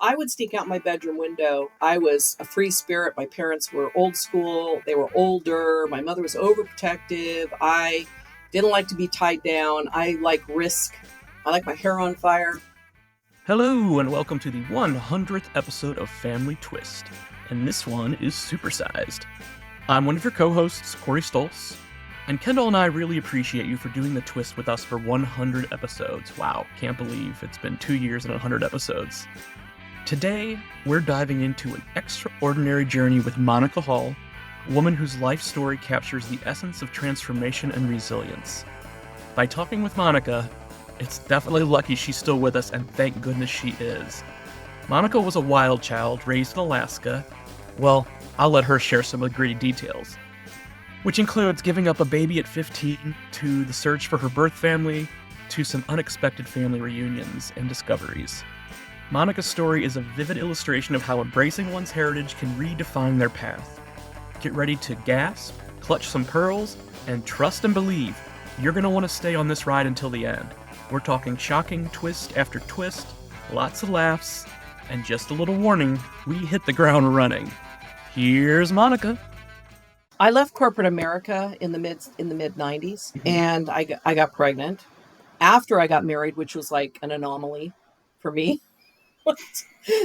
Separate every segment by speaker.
Speaker 1: I would sneak out my bedroom window. I was a free spirit. My parents were old school. They were older. My mother was overprotective. I didn't like to be tied down. I like risk. I like my hair on fire.
Speaker 2: Hello, and welcome to the 100th episode of Family Twist, and this one is supersized. I'm one of your co-hosts, Corey Stoltz, and Kendall and I really appreciate you for doing the twist with us for 100 episodes. Wow, can't believe it's been 2 years and 100 episodes. Today, we're diving into an extraordinary journey with Monica Hall, a woman whose life story captures the essence of transformation and resilience. By talking with Monica, it's definitely lucky she's still with us, and thank goodness she is. Monica was a wild child raised in Alaska. Well, I'll let her share some of the gritty details, which includes giving up a baby at 15, to the search for her birth family, to some unexpected family reunions and discoveries. Monica's story is a vivid illustration of how embracing one's heritage can redefine their path. Get ready to gasp, clutch some pearls, and trust and believe you're going to want to stay on this ride until the end. We're talking shocking twist after twist, lots of laughs, and just a little warning, we hit the ground running. Here's Monica.
Speaker 1: I left corporate America in the mid 90s, and I got pregnant after I got married, which was like an anomaly for me.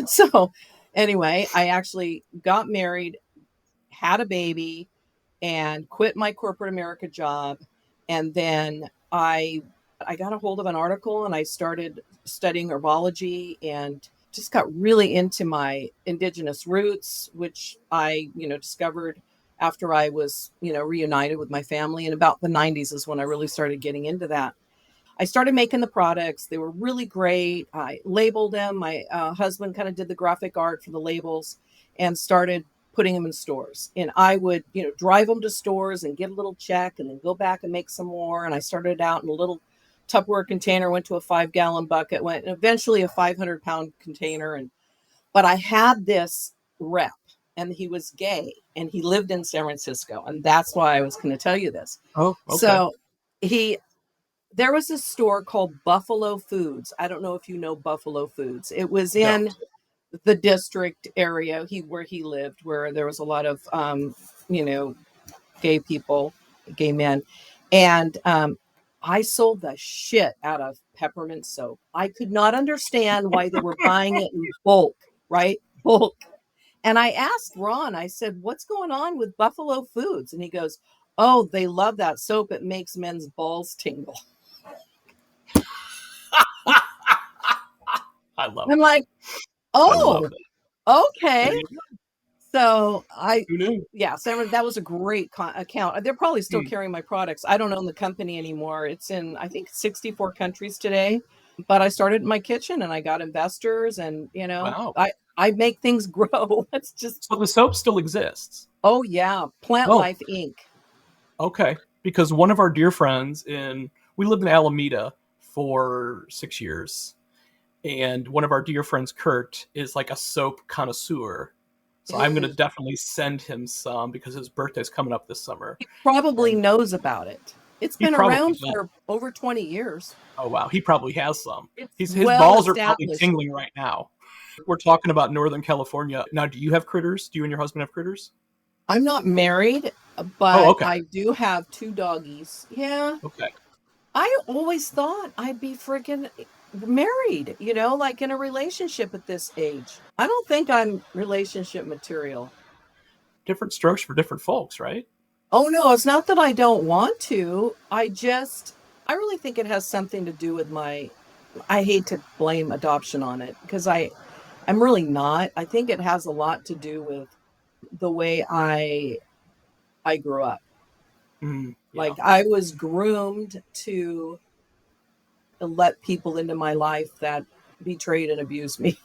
Speaker 1: So anyway, I actually got married, had a baby, and quit my corporate America job. And then I got a hold of an article and I started studying herbology and just got really into my indigenous roots, which I, discovered after I was, reunited with my family. And about the 90s is when I really started getting into that. I started making the products. They were really great. I labeled them. My husband kind of did the graphic art for the labels and started putting them in stores. And I would, drive them to stores and get a little check and then go back and make some more. And I started out in a little Tupperware container, went to a 5-gallon bucket, went eventually a 500-pound container. But I had this rep, and he was gay, and he lived in San Francisco. And that's why I was going to tell you this.
Speaker 2: Oh, okay.
Speaker 1: So there was a store called Buffalo Foods. I don't know if you know Buffalo Foods. It was in the district area where he lived, where there was a lot of, gay people, gay men. And I sold the shit out of peppermint soap. I could not understand why they were buying it in bulk, right? Bulk. And I asked Ron, I said, what's going on with Buffalo Foods? And he goes, oh, they love that soap. It makes men's balls tingle.
Speaker 2: I love it.
Speaker 1: I'm like, oh, okay. So
Speaker 2: Who knew?
Speaker 1: Yeah, so that was a great account. They're probably still carrying my products. I don't own the company anymore. It's in, I think, 64 countries today. But I started in my kitchen and I got investors and,
Speaker 2: Wow.
Speaker 1: I make things grow. It's just.
Speaker 2: So the soap still exists?
Speaker 1: Oh, yeah. Plant Life Inc.
Speaker 2: Okay. Because one of our dear friends we lived in Alameda for 6 years. And one of our dear friends, Kurt, is like a soap connoisseur. So I'm going to definitely send him some because his birthday's coming up this summer.
Speaker 1: He probably knows about it. It's been around for over 20 years.
Speaker 2: Oh, wow. He probably has some. His
Speaker 1: well
Speaker 2: balls are probably tingling right now. We're talking about Northern California. Now, do you have critters? Do you and your husband have critters?
Speaker 1: I'm not married, but I do have 2 doggies. Yeah.
Speaker 2: Okay.
Speaker 1: I always thought I'd be freaking married, like in a relationship at this age. I don't think I'm relationship material.
Speaker 2: Different strokes for different folks, right?
Speaker 1: Oh, no, it's not that I don't want to. I really think it has something to do with I hate to blame adoption on it because I'm really not. I think it has a lot to do with the way I grew up. Like I was groomed to let people into my life that betrayed and abused me.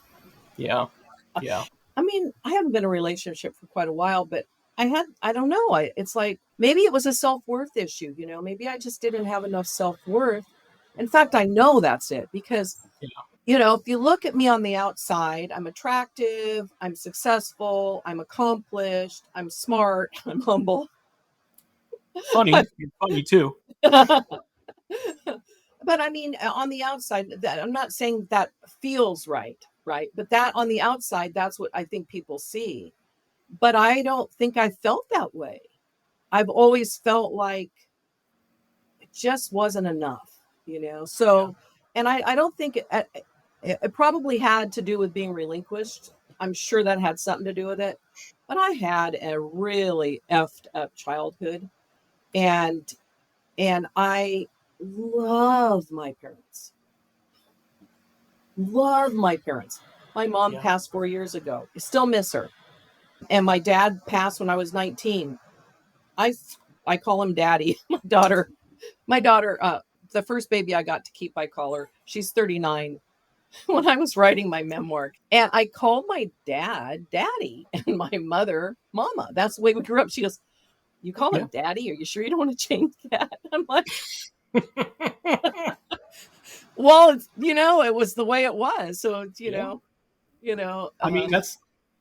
Speaker 2: Yeah.
Speaker 1: I mean, I haven't been in a relationship for quite a while, but I don't know. It's like, maybe it was a self-worth issue, maybe I just didn't have enough self-worth. In fact, I know that's it because, if you look at me on the outside, I'm attractive, I'm successful, I'm accomplished, I'm smart, I'm humble.
Speaker 2: Funny. You're funny too.
Speaker 1: But I mean, on the outside, I'm not saying that feels right. right? But that on the outside, that's what I think people see. But I don't think I felt that way. I've always felt like it just wasn't enough, you know?
Speaker 2: Yeah.
Speaker 1: So, and I don't think it probably had to do with being relinquished. I'm sure that had something to do with it. But I had a really effed up childhood. And I love my parents. Love my parents. My mom
Speaker 2: Yeah.
Speaker 1: passed 4 years ago. I still miss her. And my dad passed when I was 19. I I call him daddy. My daughter, the first baby I got to keep, I call her. She's 39. When I was writing my memoir, and I called my dad daddy and my mother mama. That's the way we grew up. She goes, "You call
Speaker 2: Yeah.
Speaker 1: him daddy? Are you sure you don't want to change that?" I'm like, "Well, it was the way it was. So it's,
Speaker 2: Yeah.
Speaker 1: you know,
Speaker 2: I mean,
Speaker 1: uh,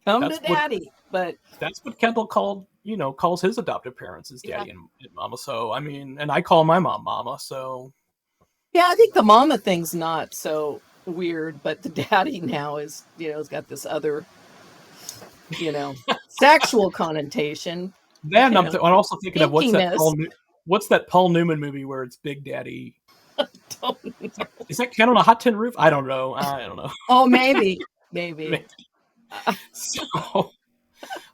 Speaker 1: come to
Speaker 2: that's what
Speaker 1: daddy." But
Speaker 2: Kendall calls his adoptive parents his
Speaker 1: yeah,
Speaker 2: daddy and mama. So I mean, and I call my mom mama. So
Speaker 1: yeah, I think the mama thing's not so weird, but the daddy now is, has got this other, sexual connotation,
Speaker 2: then I'm also thinking of
Speaker 1: kinkiness.
Speaker 2: what's that Paul Newman movie where it's Big Daddy?
Speaker 1: Don't know.
Speaker 2: Is that Ken on a Hot Tin Roof? I don't know.
Speaker 1: Oh, maybe. Maybe.
Speaker 2: So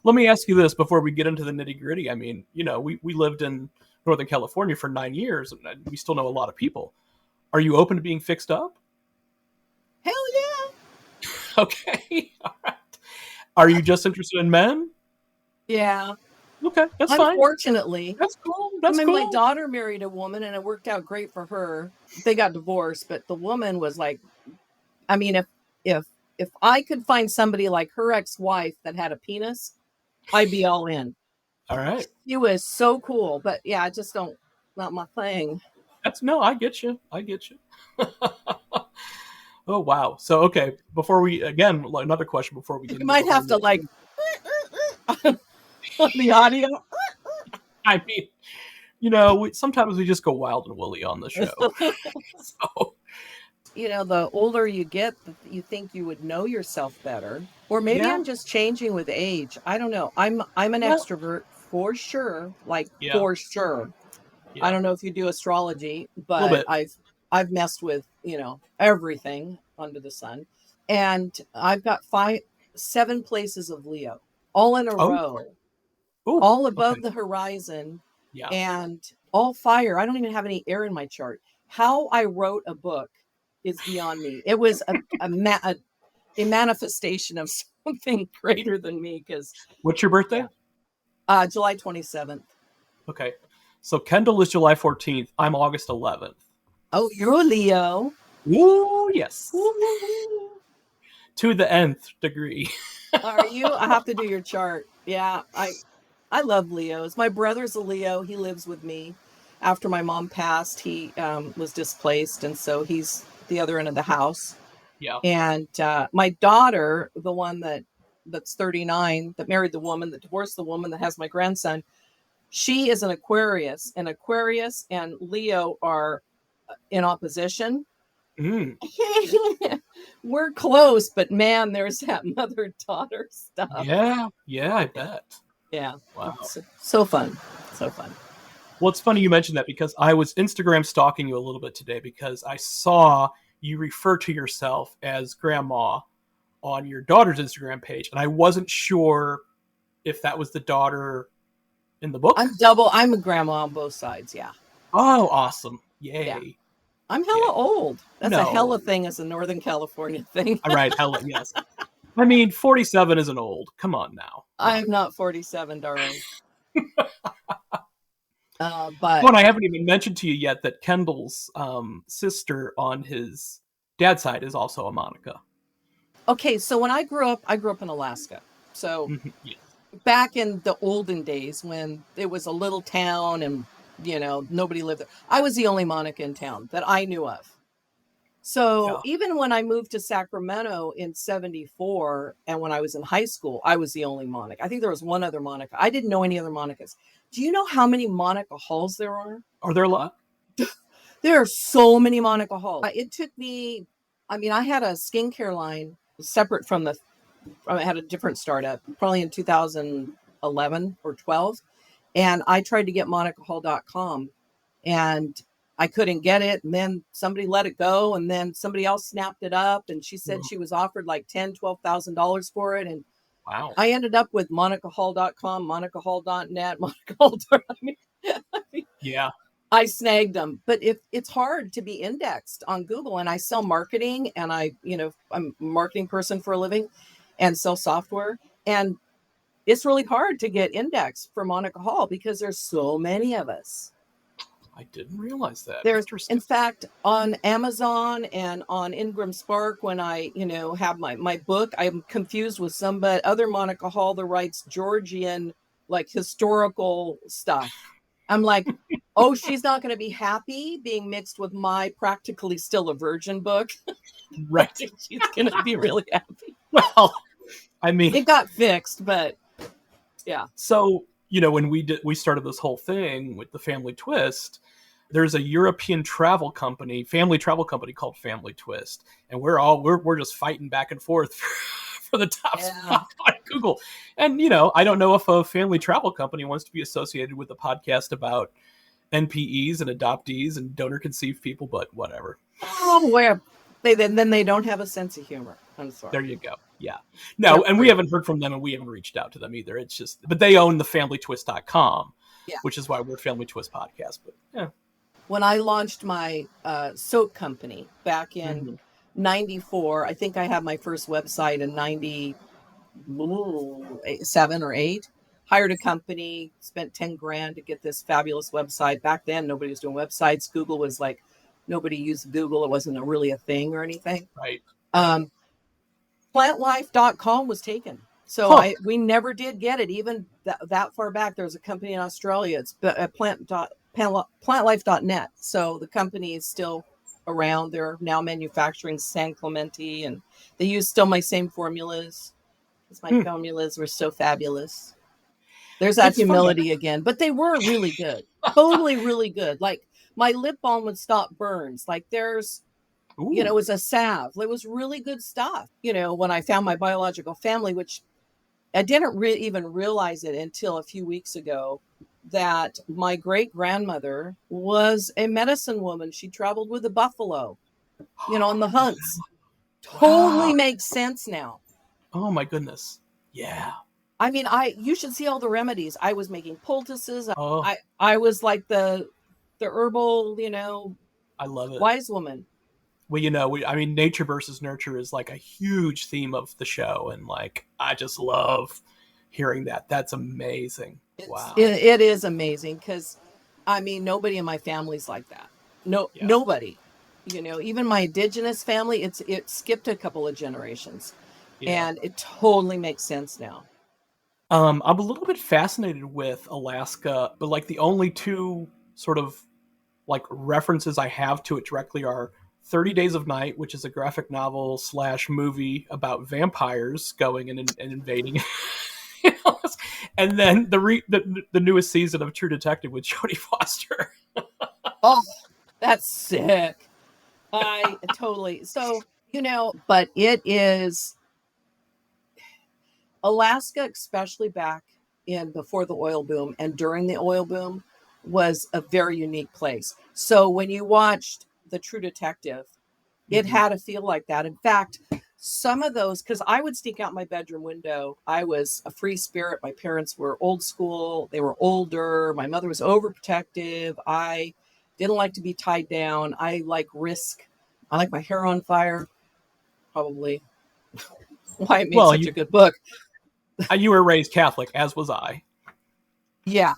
Speaker 2: let me ask you this before we get into the nitty gritty. I mean, we lived in Northern California for 9 years, and we still know a lot of people. Are you open to being fixed up?
Speaker 1: Hell yeah.
Speaker 2: Okay. All right. Are you just interested in men?
Speaker 1: Yeah.
Speaker 2: Okay, that's fine.
Speaker 1: Unfortunately.
Speaker 2: That's cool.
Speaker 1: My daughter married a woman and it worked out great for her. They got divorced, but the woman was like, I mean, if I could find somebody like her ex-wife that had a penis, I'd be all in.
Speaker 2: All right.
Speaker 1: She was so cool, but yeah, I just not my thing.
Speaker 2: I get you. Oh wow. So okay, before we another question before we get
Speaker 1: You
Speaker 2: into
Speaker 1: might have to like on the audio.
Speaker 2: I mean, sometimes we just go wild and woolly on the show. So
Speaker 1: The older you get, you think you would know yourself better. Or maybe
Speaker 2: yeah,
Speaker 1: I'm just changing with age. I don't know. I'm an
Speaker 2: well,
Speaker 1: extrovert for sure. Like
Speaker 2: yeah,
Speaker 1: for sure. I
Speaker 2: yeah,
Speaker 1: don't know if you do astrology,
Speaker 2: a little
Speaker 1: but
Speaker 2: bit.
Speaker 1: I've messed with, everything under the sun. And I've got 7 places of Leo all in a
Speaker 2: Oh,
Speaker 1: row,
Speaker 2: oh,
Speaker 1: all
Speaker 2: okay,
Speaker 1: above the horizon,
Speaker 2: yeah.
Speaker 1: and all fire. I don't even have any air in my chart. How I wrote a book is beyond me. It was a manifestation of something greater than me because,
Speaker 2: What's your birthday?
Speaker 1: July 27th.
Speaker 2: Okay, so Kendall is July 14th. I'm August 11th.
Speaker 1: Oh, you're a Leo.
Speaker 2: Ooh, yes,
Speaker 1: Woo.
Speaker 2: to the nth degree.
Speaker 1: Are you? I have to do your chart. Yeah, I love Leos. My brother's a Leo. He lives with me. After my mom passed, he was displaced, and so he's the other end of the house.
Speaker 2: Yeah.
Speaker 1: And my daughter, the one that's 39, that married the woman, that divorced the woman, that has my grandson, she is an Aquarius. And Aquarius and Leo are in opposition.
Speaker 2: Mm.
Speaker 1: We're close, but man, there's that mother-daughter stuff.
Speaker 2: Yeah, I bet.
Speaker 1: Yeah.
Speaker 2: Wow.
Speaker 1: So fun. So fun.
Speaker 2: Well, it's funny you mentioned that because I was Instagram stalking you a little bit today because I saw you refer to yourself as grandma on your daughter's Instagram page, and I wasn't sure if that was the daughter in the book.
Speaker 1: I'm a grandma on both sides. Yeah.
Speaker 2: Oh, awesome. Yay.
Speaker 1: Yeah. I'm hella old. That's a
Speaker 2: No.
Speaker 1: hella thing as a Northern California thing.
Speaker 2: All right, hella, yes. I mean, 47 isn't old. Come on now.
Speaker 1: I'm not 47, darling. But
Speaker 2: Oh, and I haven't even mentioned to you yet that Kendall's sister on his dad's side is also a Monica.
Speaker 1: okay, so when I grew up in Alaska. So
Speaker 2: Yes.
Speaker 1: back in the olden days when it was a little town and nobody lived there, I was the only Monica in town that I knew of. So even when I moved to Sacramento in 74 and when I was in high school, I was the only Monica. I think there was one other Monica. I didn't know any other Monicas. Do you know how many Monica Halls there are?
Speaker 2: Are there a lot?
Speaker 1: There are so many Monica Halls. It took me, I had a skincare line separate from I had a different startup, probably in 2011 or 12. And I tried to get monicahall.com and I couldn't get it. And then somebody let it go. And then somebody else snapped it up. And she said she was offered like $10,000, $12,000 for it. And
Speaker 2: Wow.
Speaker 1: I ended up with monicahall.com, monicahall.net, Monica Hall.
Speaker 2: Yeah.
Speaker 1: I snagged them, but it's hard to be indexed on Google, and I sell marketing, and I'm a marketing person for a living and sell software. And it's really hard to get indexed for Monica Hall because there's so many of us.
Speaker 2: I didn't realize that.
Speaker 1: There's,
Speaker 2: Interesting.
Speaker 1: in fact, on Amazon and on Ingram Spark, when I, have my book, I'm confused with somebody, other Monica Hall that writes Georgian, like historical stuff. I'm like, oh, she's not going to be happy being mixed with my Practically Still a Virgin book.
Speaker 2: Right.
Speaker 1: She's going to be really happy.
Speaker 2: Well, I mean,
Speaker 1: it got fixed, but yeah.
Speaker 2: So, when we started this whole thing with the Family Twist, there's a European family travel company called Family Twist. And we're just fighting back and forth for the top spot on Google. And, I don't know if a family travel company wants to be associated with a podcast about NPEs and adoptees and donor conceived people, but whatever.
Speaker 1: Oh, where then they don't have a sense of humor. I'm sorry.
Speaker 2: There you go. Yeah. No, and we haven't heard from them and we haven't reached out to them either. It's just, but they own the familytwist.com, which is why we're Family Twist Podcast. But yeah.
Speaker 1: When I launched my soap company back in 94, I think I had my first website in 97 or 8. Hired a company, spent $10,000 to get this fabulous website. Back then, nobody was doing websites. Google was like, nobody used Google. It wasn't really a thing or anything.
Speaker 2: Right.
Speaker 1: Plantlife.com was taken. So we never did get it. Even that far back, there was a company in Australia. It's plantlife.net. So the company is still around. They're now manufacturing San Clemente, and they use still my same formulas because my formulas were so fabulous. There's that humility again, but they were really good. Totally really good. Like my lip balm would stop burns. Like there's, it was a salve. It was really good stuff. When I found my biological family, which I didn't even realize it until a few weeks ago, that my great grandmother was a medicine woman. She traveled with a buffalo, on the hunts. Totally makes sense now.
Speaker 2: Oh my goodness. Yeah.
Speaker 1: I mean, you should see all the remedies. I was making poultices. I was like the herbal,
Speaker 2: I love it.
Speaker 1: Wise woman.
Speaker 2: Well, nature versus nurture is like a huge theme of the show. And like, I just love hearing that. That's amazing. Wow.
Speaker 1: It is amazing because, nobody in my family's like that. Nobody. Even my Indigenous family, it skipped a couple of generations. Yeah. And it totally makes sense now.
Speaker 2: I'm a little bit fascinated with Alaska, but like the only two sort of like references I have to it directly are 30 Days of Night, which is a graphic novel / movie about vampires going and invading. And then the newest season of True Detective with Jodie Foster.
Speaker 1: Oh, that's sick. I totally. So, but it is Alaska, especially back before the oil boom and during the oil boom, was a very unique place. So when you watched the True Detective, it had a feel like that. In fact, some of those, because I would sneak out my bedroom window. I was a free spirit. My parents were old school. They were older. My mother was overprotective. I didn't like to be tied down. I like risk. I like my hair on fire. Probably why it made such a good book.
Speaker 2: You were raised Catholic, as was I.
Speaker 1: Yeah.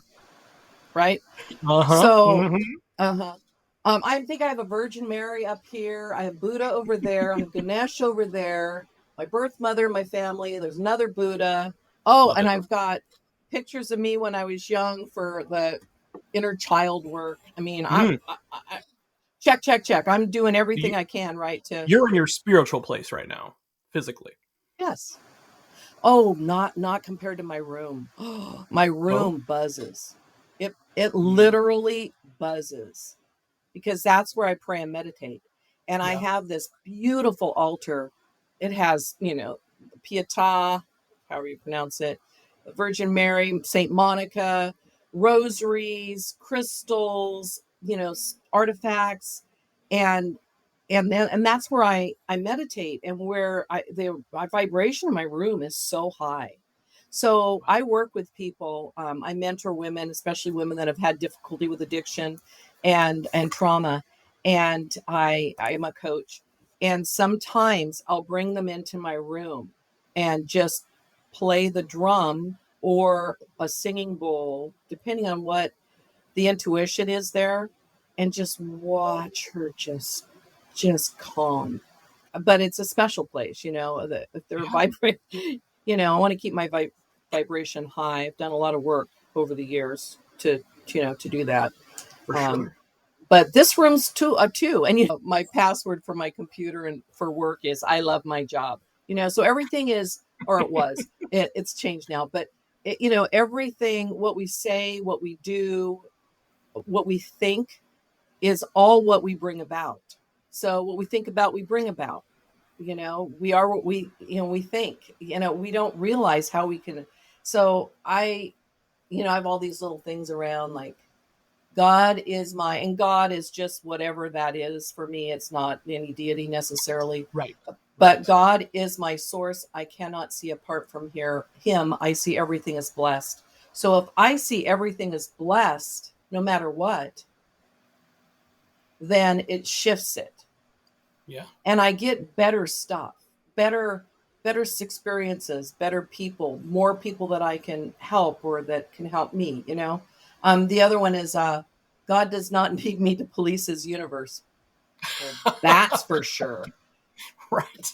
Speaker 1: Right?
Speaker 2: Uh-huh.
Speaker 1: So, I think I have a Virgin Mary up here. I have Buddha over there. I have Ganesh over there. My birth mother, my family. There's another Buddha. Oh, and I've got pictures of me when I was young for the inner child work. I check. I'm doing everything I can, right?
Speaker 2: You're in your spiritual place right now, physically.
Speaker 1: Yes. Oh, not compared to my room. My room buzzes. It literally buzzes because that's where I pray and meditate. And I have this beautiful altar. it has, Pietà, however you pronounce it, Virgin Mary, Saint Monica, rosaries, crystals, artifacts, and and that's where I meditate, and where my vibration in my room is so high. So I work with people. I mentor women, especially women that have had difficulty with addiction and trauma, and I am a coach. And sometimes I'll bring them into my room and just play the drum or a singing bowl, depending on what the intuition is there, and just watch her just calm. But it's a special place, if they're
Speaker 2: Yeah,
Speaker 1: vibrating, I want to keep my vibration high. I've done a lot of work over the years to do that.
Speaker 2: for
Speaker 1: Um,
Speaker 2: sure.
Speaker 1: but this room's two, and my password for my computer and for work is I love my job. So everything is, or it was, it's changed now, but everything, what we say, what we do, what we think is all what we bring about. So what we think about, we bring about. We are what we think. We don't realize how we can. So I have all these little things around, like and God is just whatever that is for me. It's not any deity necessarily,
Speaker 2: Right.
Speaker 1: but
Speaker 2: Right.
Speaker 1: God is my source. I cannot see apart from him. I see everything as blessed. So if I see everything as blessed, no matter what, then it shifts it.
Speaker 2: Yeah.
Speaker 1: And I get better stuff, better experiences, better people, more people that I can help or that can help me. The other one is God does not need me to police his universe. Well, that's for sure.
Speaker 2: Right.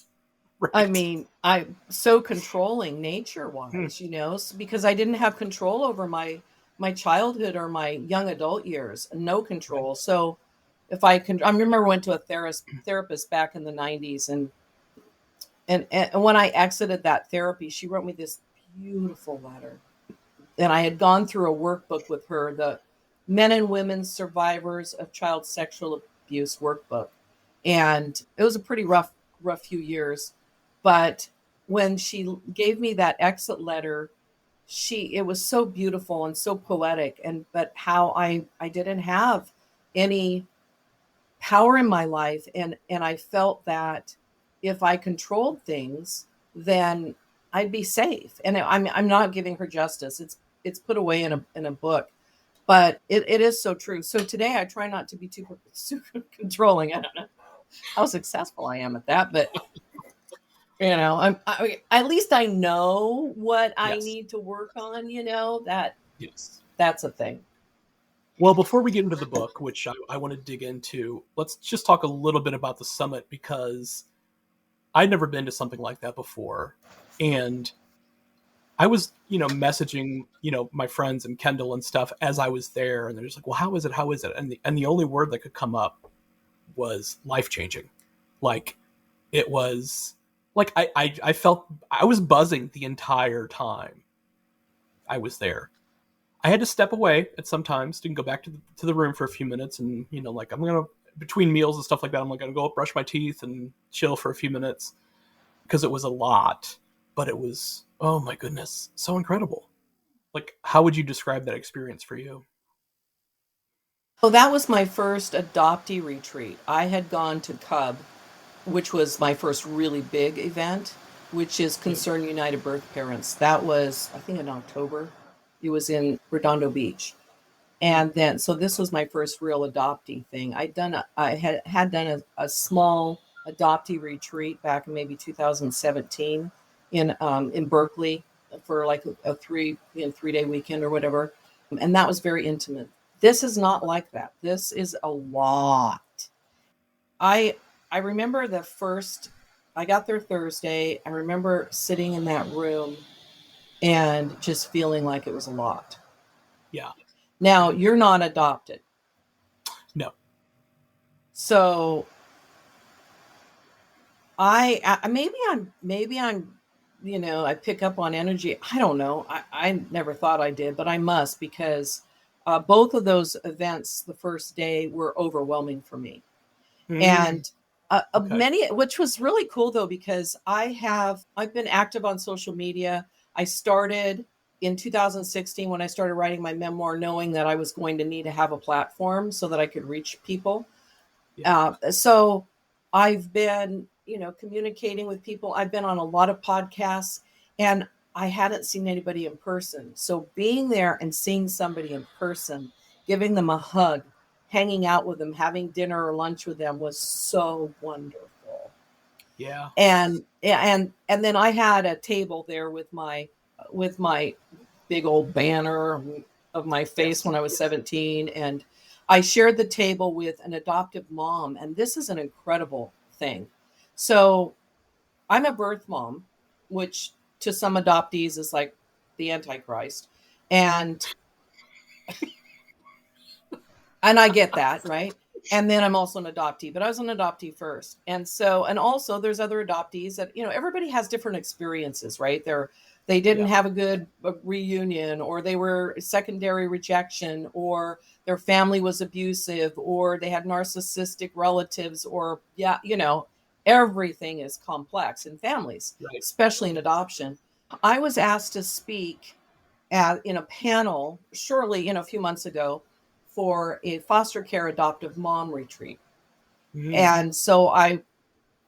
Speaker 1: I
Speaker 2: Right.
Speaker 1: mean, I'm so controlling nature
Speaker 2: Hmm.
Speaker 1: wise, because I didn't have control over my childhood or my young adult years, no
Speaker 2: Right.
Speaker 1: control. So if I remember I went to a therapist back in the 90s, and when I exited that therapy, she wrote me this beautiful letter. And I had gone through a workbook with her, the Men and Women Survivors of Child Sexual Abuse workbook. And it was a pretty rough few years. But when she gave me that exit letter, it was so beautiful and so poetic, but how I didn't have any power in my life, and I felt that if I controlled things, then I'd be safe. And I'm not giving her justice. It's put away in a book, but it is so true. So today I try not to be too super controlling. I don't know how successful I am at that, but at least I know what I
Speaker 2: Yes.
Speaker 1: need to work on.
Speaker 2: Yes.
Speaker 1: That's a thing.
Speaker 2: Well, before we get into the book, which I want to dig into, let's just talk a little bit about the summit, because I'd never been to something like that before. And I was, messaging, my friends and Kendall and stuff as I was there, and they're just like, "Well, how is it? How is it?" And the only word that could come up was life changing. Like, it was like I felt I was buzzing the entire time I was there. I had to step away at some times to go back to the room for a few minutes, and like I'm gonna between meals and stuff like that, I'm like gonna go up, brush my teeth, and chill for a few minutes because it was a lot, but it was, oh my goodness, so incredible. Like, how would you describe that experience for you?
Speaker 1: Oh, that was my first adoptee retreat. I had gone to Cub, which was my first really big event, which is
Speaker 2: Yeah.
Speaker 1: Concern United Birth Parents. That was, I think, in October. It was in Redondo Beach. And then, so this was my first real adoptee thing. I had done a small adoptee retreat back in maybe 2017 in Berkeley for like a 3 day weekend or whatever. And that was very intimate. This is not like that. This is a lot. I I remember I got there Thursday. I remember sitting in that room and just feeling like it was a lot.
Speaker 2: Yeah.
Speaker 1: Now, you're not adopted.
Speaker 2: No.
Speaker 1: So maybe I'm I pick up on energy. I don't know. I never thought I did, but I must, because both of those events the first day were overwhelming for me.
Speaker 2: Mm.
Speaker 1: And
Speaker 2: Okay.
Speaker 1: Many, which was really cool though, because I've been active on social media. I started in 2016 when I started writing my memoir, knowing that I was going to need to have a platform so that I could reach people.
Speaker 2: Yeah.
Speaker 1: So I've been, communicating with people. I've been on a lot of podcasts, and I hadn't seen anybody in person. So being there and seeing somebody in person, giving them a hug, hanging out with them, having dinner or lunch with them was so wonderful.
Speaker 2: Yeah.
Speaker 1: And then I had a table there with my big old banner of my face
Speaker 2: Yes.
Speaker 1: when I was 17. And I shared the table with an adoptive mom. And this is an incredible thing. So I'm a birth mom, which to some adoptees is like the Antichrist. And I get that, right? And then I'm also an adoptee, but I was an adoptee first. And also there's other adoptees that, everybody has different experiences, right? They didn't
Speaker 2: Yeah.
Speaker 1: have a good reunion, or they were secondary rejection, or their family was abusive, or they had narcissistic relatives, or, yeah, everything is complex in families,
Speaker 2: Right.
Speaker 1: especially in adoption. I was asked to speak in a panel, surely, a few months ago, for a foster care adoptive mom retreat.
Speaker 2: Mm-hmm.
Speaker 1: And so I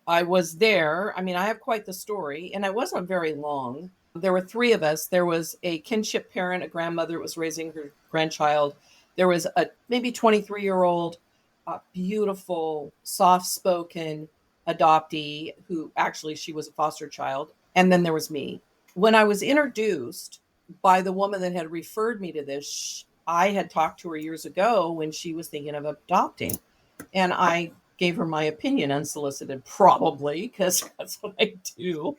Speaker 1: was there. I mean, I have quite the story, and it wasn't very long. There were three of us. There was a kinship parent, a grandmother that was raising her grandchild. There was a maybe 23-year-old, beautiful, soft spoken adoptee who actually she was a foster child. And then there was me. When I was introduced by the woman that had referred me to this, I had talked to her years ago when she was thinking of adopting. And I gave her my opinion unsolicited, probably, because that's what I do.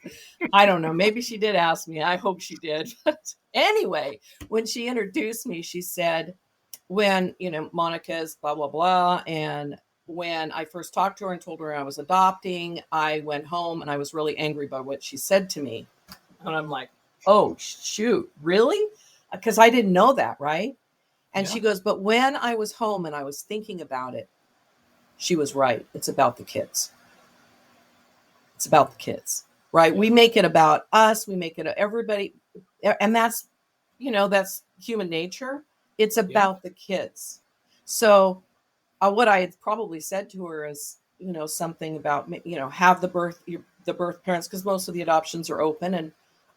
Speaker 1: I don't know. Maybe she did ask me. I hope she did. But anyway, when she introduced me, she said, when, Monica's blah, blah, blah. And when I first talked to her and told her I was adopting, I went home and I was really angry by what she said to me. And I'm like, oh, shoot, really? Because I didn't know that, right? And
Speaker 2: Yeah.
Speaker 1: she goes, but when I was home and I was thinking about it, she was right. It's about the kids. It's about the kids, right?
Speaker 2: Yeah.
Speaker 1: We make it about us. We make it everybody. And that's human nature. It's
Speaker 2: Yeah.
Speaker 1: about the kids. So what I had probably said to her is, something about, have the birth parents, because most of the adoptions are open.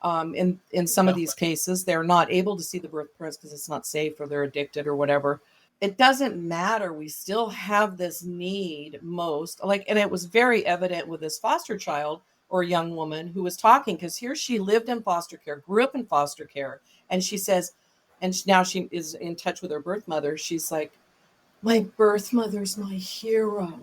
Speaker 1: And in some of
Speaker 2: Yeah.
Speaker 1: these cases, they're not able to see the birth parents because it's not safe, or they're addicted or whatever. It doesn't matter. We still have this need most, like, and it was very evident with this foster child or young woman who was talking, because here she lived in foster care, grew up in foster care. And she says, now she is in touch with her birth mother. She's like, my birth mother's my hero.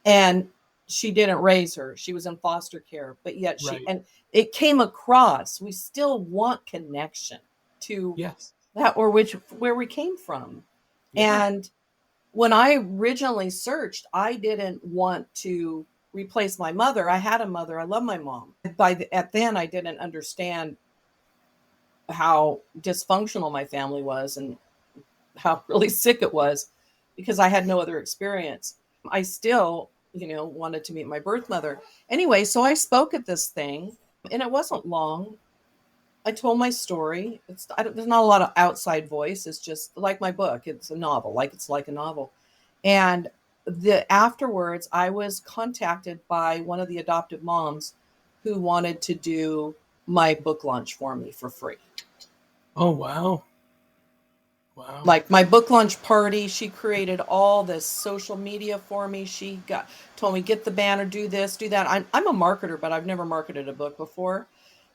Speaker 1: And she didn't raise her. She was in foster care, but yet
Speaker 2: Right.
Speaker 1: and it came across, we still want connection to
Speaker 2: Yes.
Speaker 1: that, or where we came from.
Speaker 2: Yeah.
Speaker 1: And when I originally searched, I didn't want to replace my mother. I had a mother. I love my mom. At then I didn't understand how dysfunctional my family was and how really sick it was, because I had no other experience. I still, wanted to meet my birth mother. Anyway, so I spoke at this thing, and it wasn't long. I told my story. There's not a lot of outside voice. It's just like my book. It's a novel, it's like a novel. And afterwards, I was contacted by one of the adoptive moms who wanted to do my book launch for me for free.
Speaker 2: Oh, wow. Wow.
Speaker 1: Like my book launch party, she created all this social media for me. She told me, get the banner, do this, do that. I'm a marketer, but I've never marketed a book before.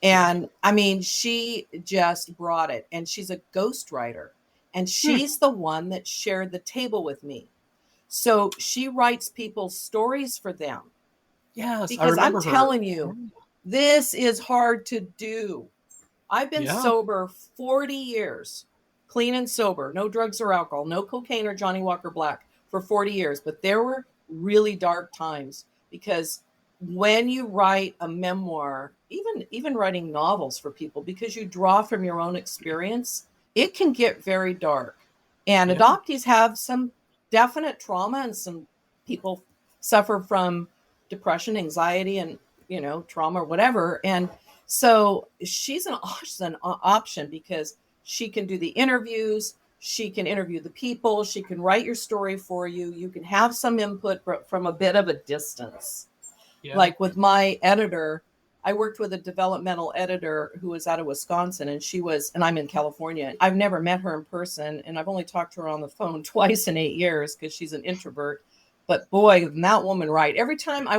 Speaker 2: Yeah.
Speaker 1: And I mean, she just brought it, and she's a ghostwriter, and
Speaker 2: Hmm.
Speaker 1: she's the one that shared the table with me. So she writes people's stories for them,
Speaker 2: Yes, I
Speaker 1: because I'm
Speaker 2: remember her.
Speaker 1: telling you, this is hard to do. I've been
Speaker 2: Yeah.
Speaker 1: sober 40 years, clean and sober, no drugs or alcohol, no cocaine or Johnny Walker Black for 40 years. But there were really dark times, because when you write a memoir, even writing novels for people, because you draw from your own experience, it can get very dark. And
Speaker 2: Yeah.
Speaker 1: adoptees have some definite trauma, and some people suffer from depression, anxiety, and, trauma or whatever. And so she's an awesome option because she can do the interviews. She can interview the people. She can write your story for you. You can have some input from a bit of a distance.
Speaker 2: Yeah.
Speaker 1: Like with my editor, I worked with a developmental editor who was out of Wisconsin, and I'm in California. I've never met her in person, and I've only talked to her on the phone twice in 8 years because she's an introvert. But boy, that woman, right? Every time I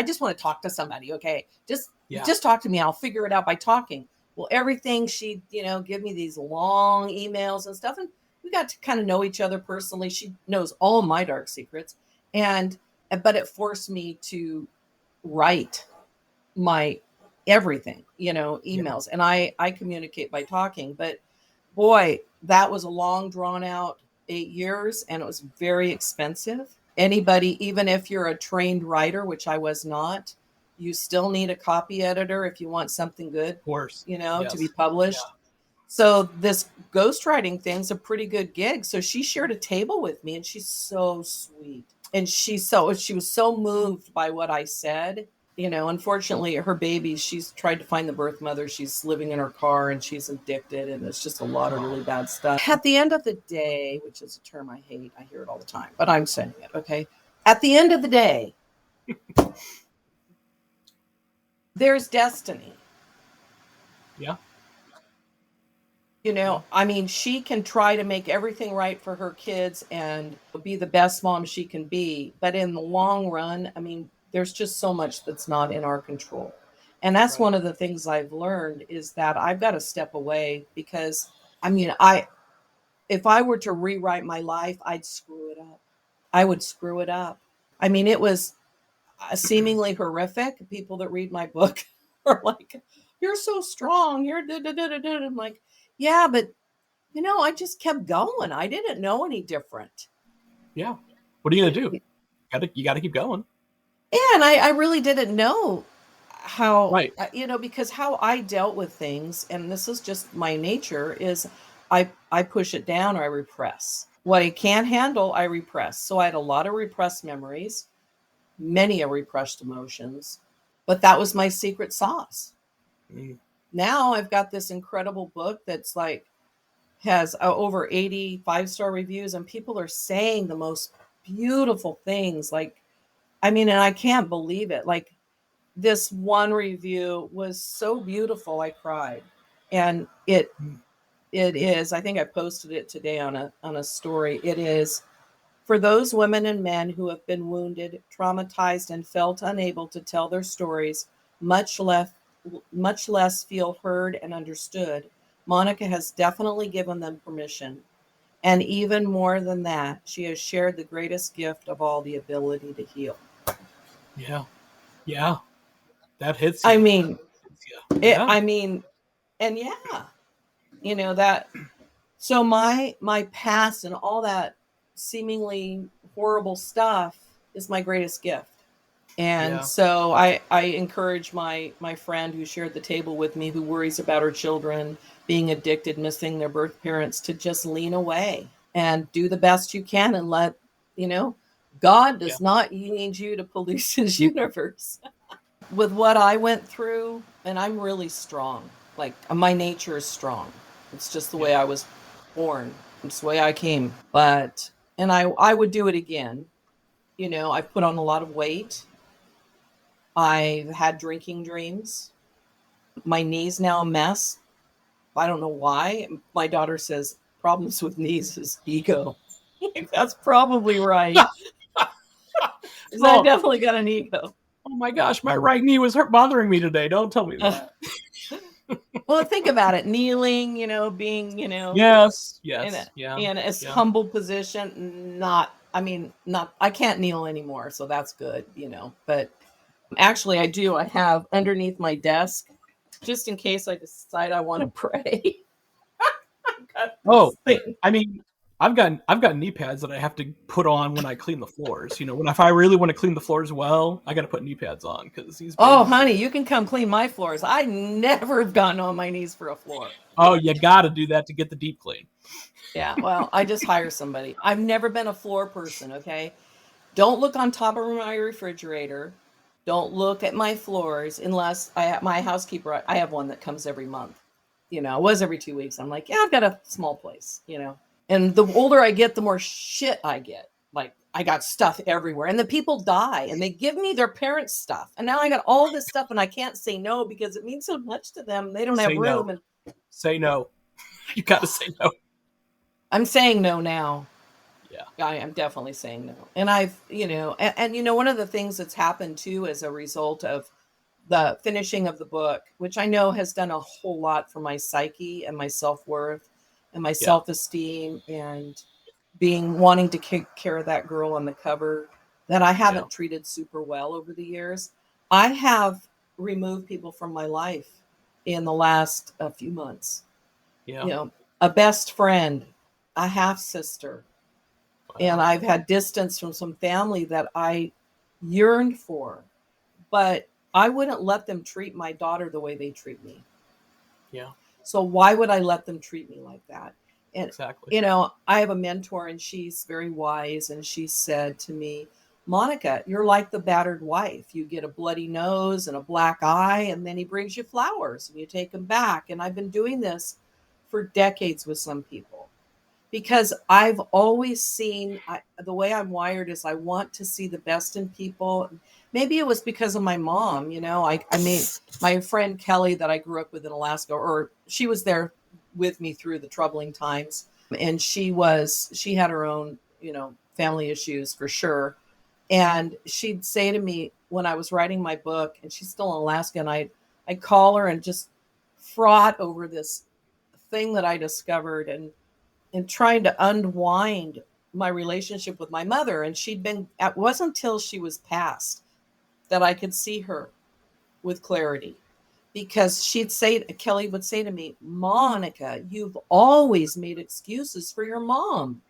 Speaker 1: just want to talk to somebody. Okay, just talk to me. I'll figure it out by talking. Well, everything she, give me these long emails and stuff, and we got to kind of know each other personally. She knows all my dark secrets, but it forced me to write my everything, emails. And I communicate by talking. But boy, that was a long drawn out 8 years, and it was very expensive. Anybody, even if you're a trained writer, which I was not, you still need a copy editor if you want something good,
Speaker 2: Of course,
Speaker 1: to be published. Yeah. So this ghostwriting thing's a pretty good gig. So she shared a table with me, and she's so sweet. And she was so moved by what I said. Unfortunately, her baby, she's tried to find the birth mother. She's living in her car, and she's addicted, and it's just a lot of really bad stuff. At the end of the day, which is a term I hate, I hear it all the time, but I'm saying it, okay? At the end of the day, there's destiny.
Speaker 2: Yeah.
Speaker 1: She can try to make everything right for her kids and be the best mom she can be. But in the long run, there's just so much that's not in our control. And that's one of the things I've learned is that I've got to step away because, if I were to rewrite my life, I'd screw it up. I would screw it up. It was seemingly horrific. People that read my book are like, you're so strong. You're da-da-da-da-da. I'm like, yeah, but I just kept going. I didn't know any different.
Speaker 2: Yeah. What are you going to do? You got to keep going.
Speaker 1: Yeah, and I really didn't know how, because how I dealt with things, and this is just my nature, is I push it down or I repress. What I can't handle, I repress. So I had a lot of repressed memories, many repressed emotions, but that was my secret sauce. Mm. Now I've got this incredible book that's has over 80 5-star reviews, and people are saying the most beautiful things. And I can't believe it. This one review was so beautiful, I cried. And it is, I think I posted it today on a story. It is for those women and men who have been wounded, traumatized, and felt unable to tell their stories, much less feel heard and understood. Monica has definitely given them permission. And even more than that, she has shared the greatest gift of all, the ability to heal.
Speaker 2: Yeah. Yeah. That hits you.
Speaker 1: So my past and all that seemingly horrible stuff is my greatest gift. And so I encourage my friend who shared the table with me, who worries about her children being addicted, missing their birth parents, to just lean away and do the best you can and let, God does not need you to police his universe. With what I went through, and I'm really strong. My nature is strong. It's just the way I was born. It's the way I came. And I would do it again. I've put on a lot of weight. I've had drinking dreams. My knee's now a mess. I don't know why. My daughter says problems with knees is ego. That's probably right. I definitely got an ego.
Speaker 2: Oh my gosh, my right knee was bothering me today. Don't tell me that.
Speaker 1: Well, think about it. Kneeling, being,
Speaker 2: Yes.
Speaker 1: in a humble position. I can't kneel anymore, so that's good, But actually, I do. I have underneath my desk, just in case I decide I want to pray.
Speaker 2: I've got knee pads that I have to put on when I clean the floors. If I really want to clean the floors well, I got to put knee pads on because these.
Speaker 1: Oh, honey, you can come clean my floors. I never have gotten on my knees for a floor.
Speaker 2: Oh, you got to do that to get the deep clean.
Speaker 1: Yeah, well, I just hire somebody. I've never been a floor person. Okay, Don't look on top of my refrigerator. Don't look at my floors unless I have my housekeeper. I have one that comes every month. It was every 2 weeks. I'm like, yeah, I've got a small place. And the older I get, the more shit I get. Like, I got stuff everywhere. And the people die and they give me their parents' stuff. And now I got all this stuff and I can't say no because it means so much to them. They don't have
Speaker 2: Say
Speaker 1: room.
Speaker 2: no.
Speaker 1: And
Speaker 2: Say no. You got to say no.
Speaker 1: I'm saying no now.
Speaker 2: Yeah.
Speaker 1: I am definitely saying no. And and one of the things that's happened too as a result of the finishing of the book, which I know has done a whole lot for my psyche and my self-worth and my
Speaker 2: Yeah.
Speaker 1: self-esteem and being wanting to take care of that girl on the cover that I
Speaker 2: Yeah.
Speaker 1: haven't treated super well over the years. I have removed people from my life in the last few months.
Speaker 2: Yeah.
Speaker 1: You know, a best friend, a half sister, and
Speaker 2: Wow.
Speaker 1: I've had distance from some family that I yearned for, but I wouldn't let them treat my daughter the way they treat me.
Speaker 2: Yeah.
Speaker 1: So why would I let them treat me like that? And
Speaker 2: Exactly.
Speaker 1: I have a mentor and she's very wise and she said to me, "Monica, you're like the battered wife. You get a bloody nose and a black eye and then he brings you flowers and you take them back." And I've been doing this for decades with some people because I've always seen the way I'm wired is I want to see the best in people. Maybe it was because of my mom. I mean, my friend Kelly that I grew up with in Alaska, or she was there with me through the troubling times. And she had her own, family issues for sure. And she'd say to me when I was writing my book, and she's still in Alaska, and I'd call her and just fraught over this thing that I discovered and trying to unwind my relationship with my mother. And it wasn't until she was passed that I could see her with clarity. Because Kelly would say to me, "Monica, you've always made excuses for your mom."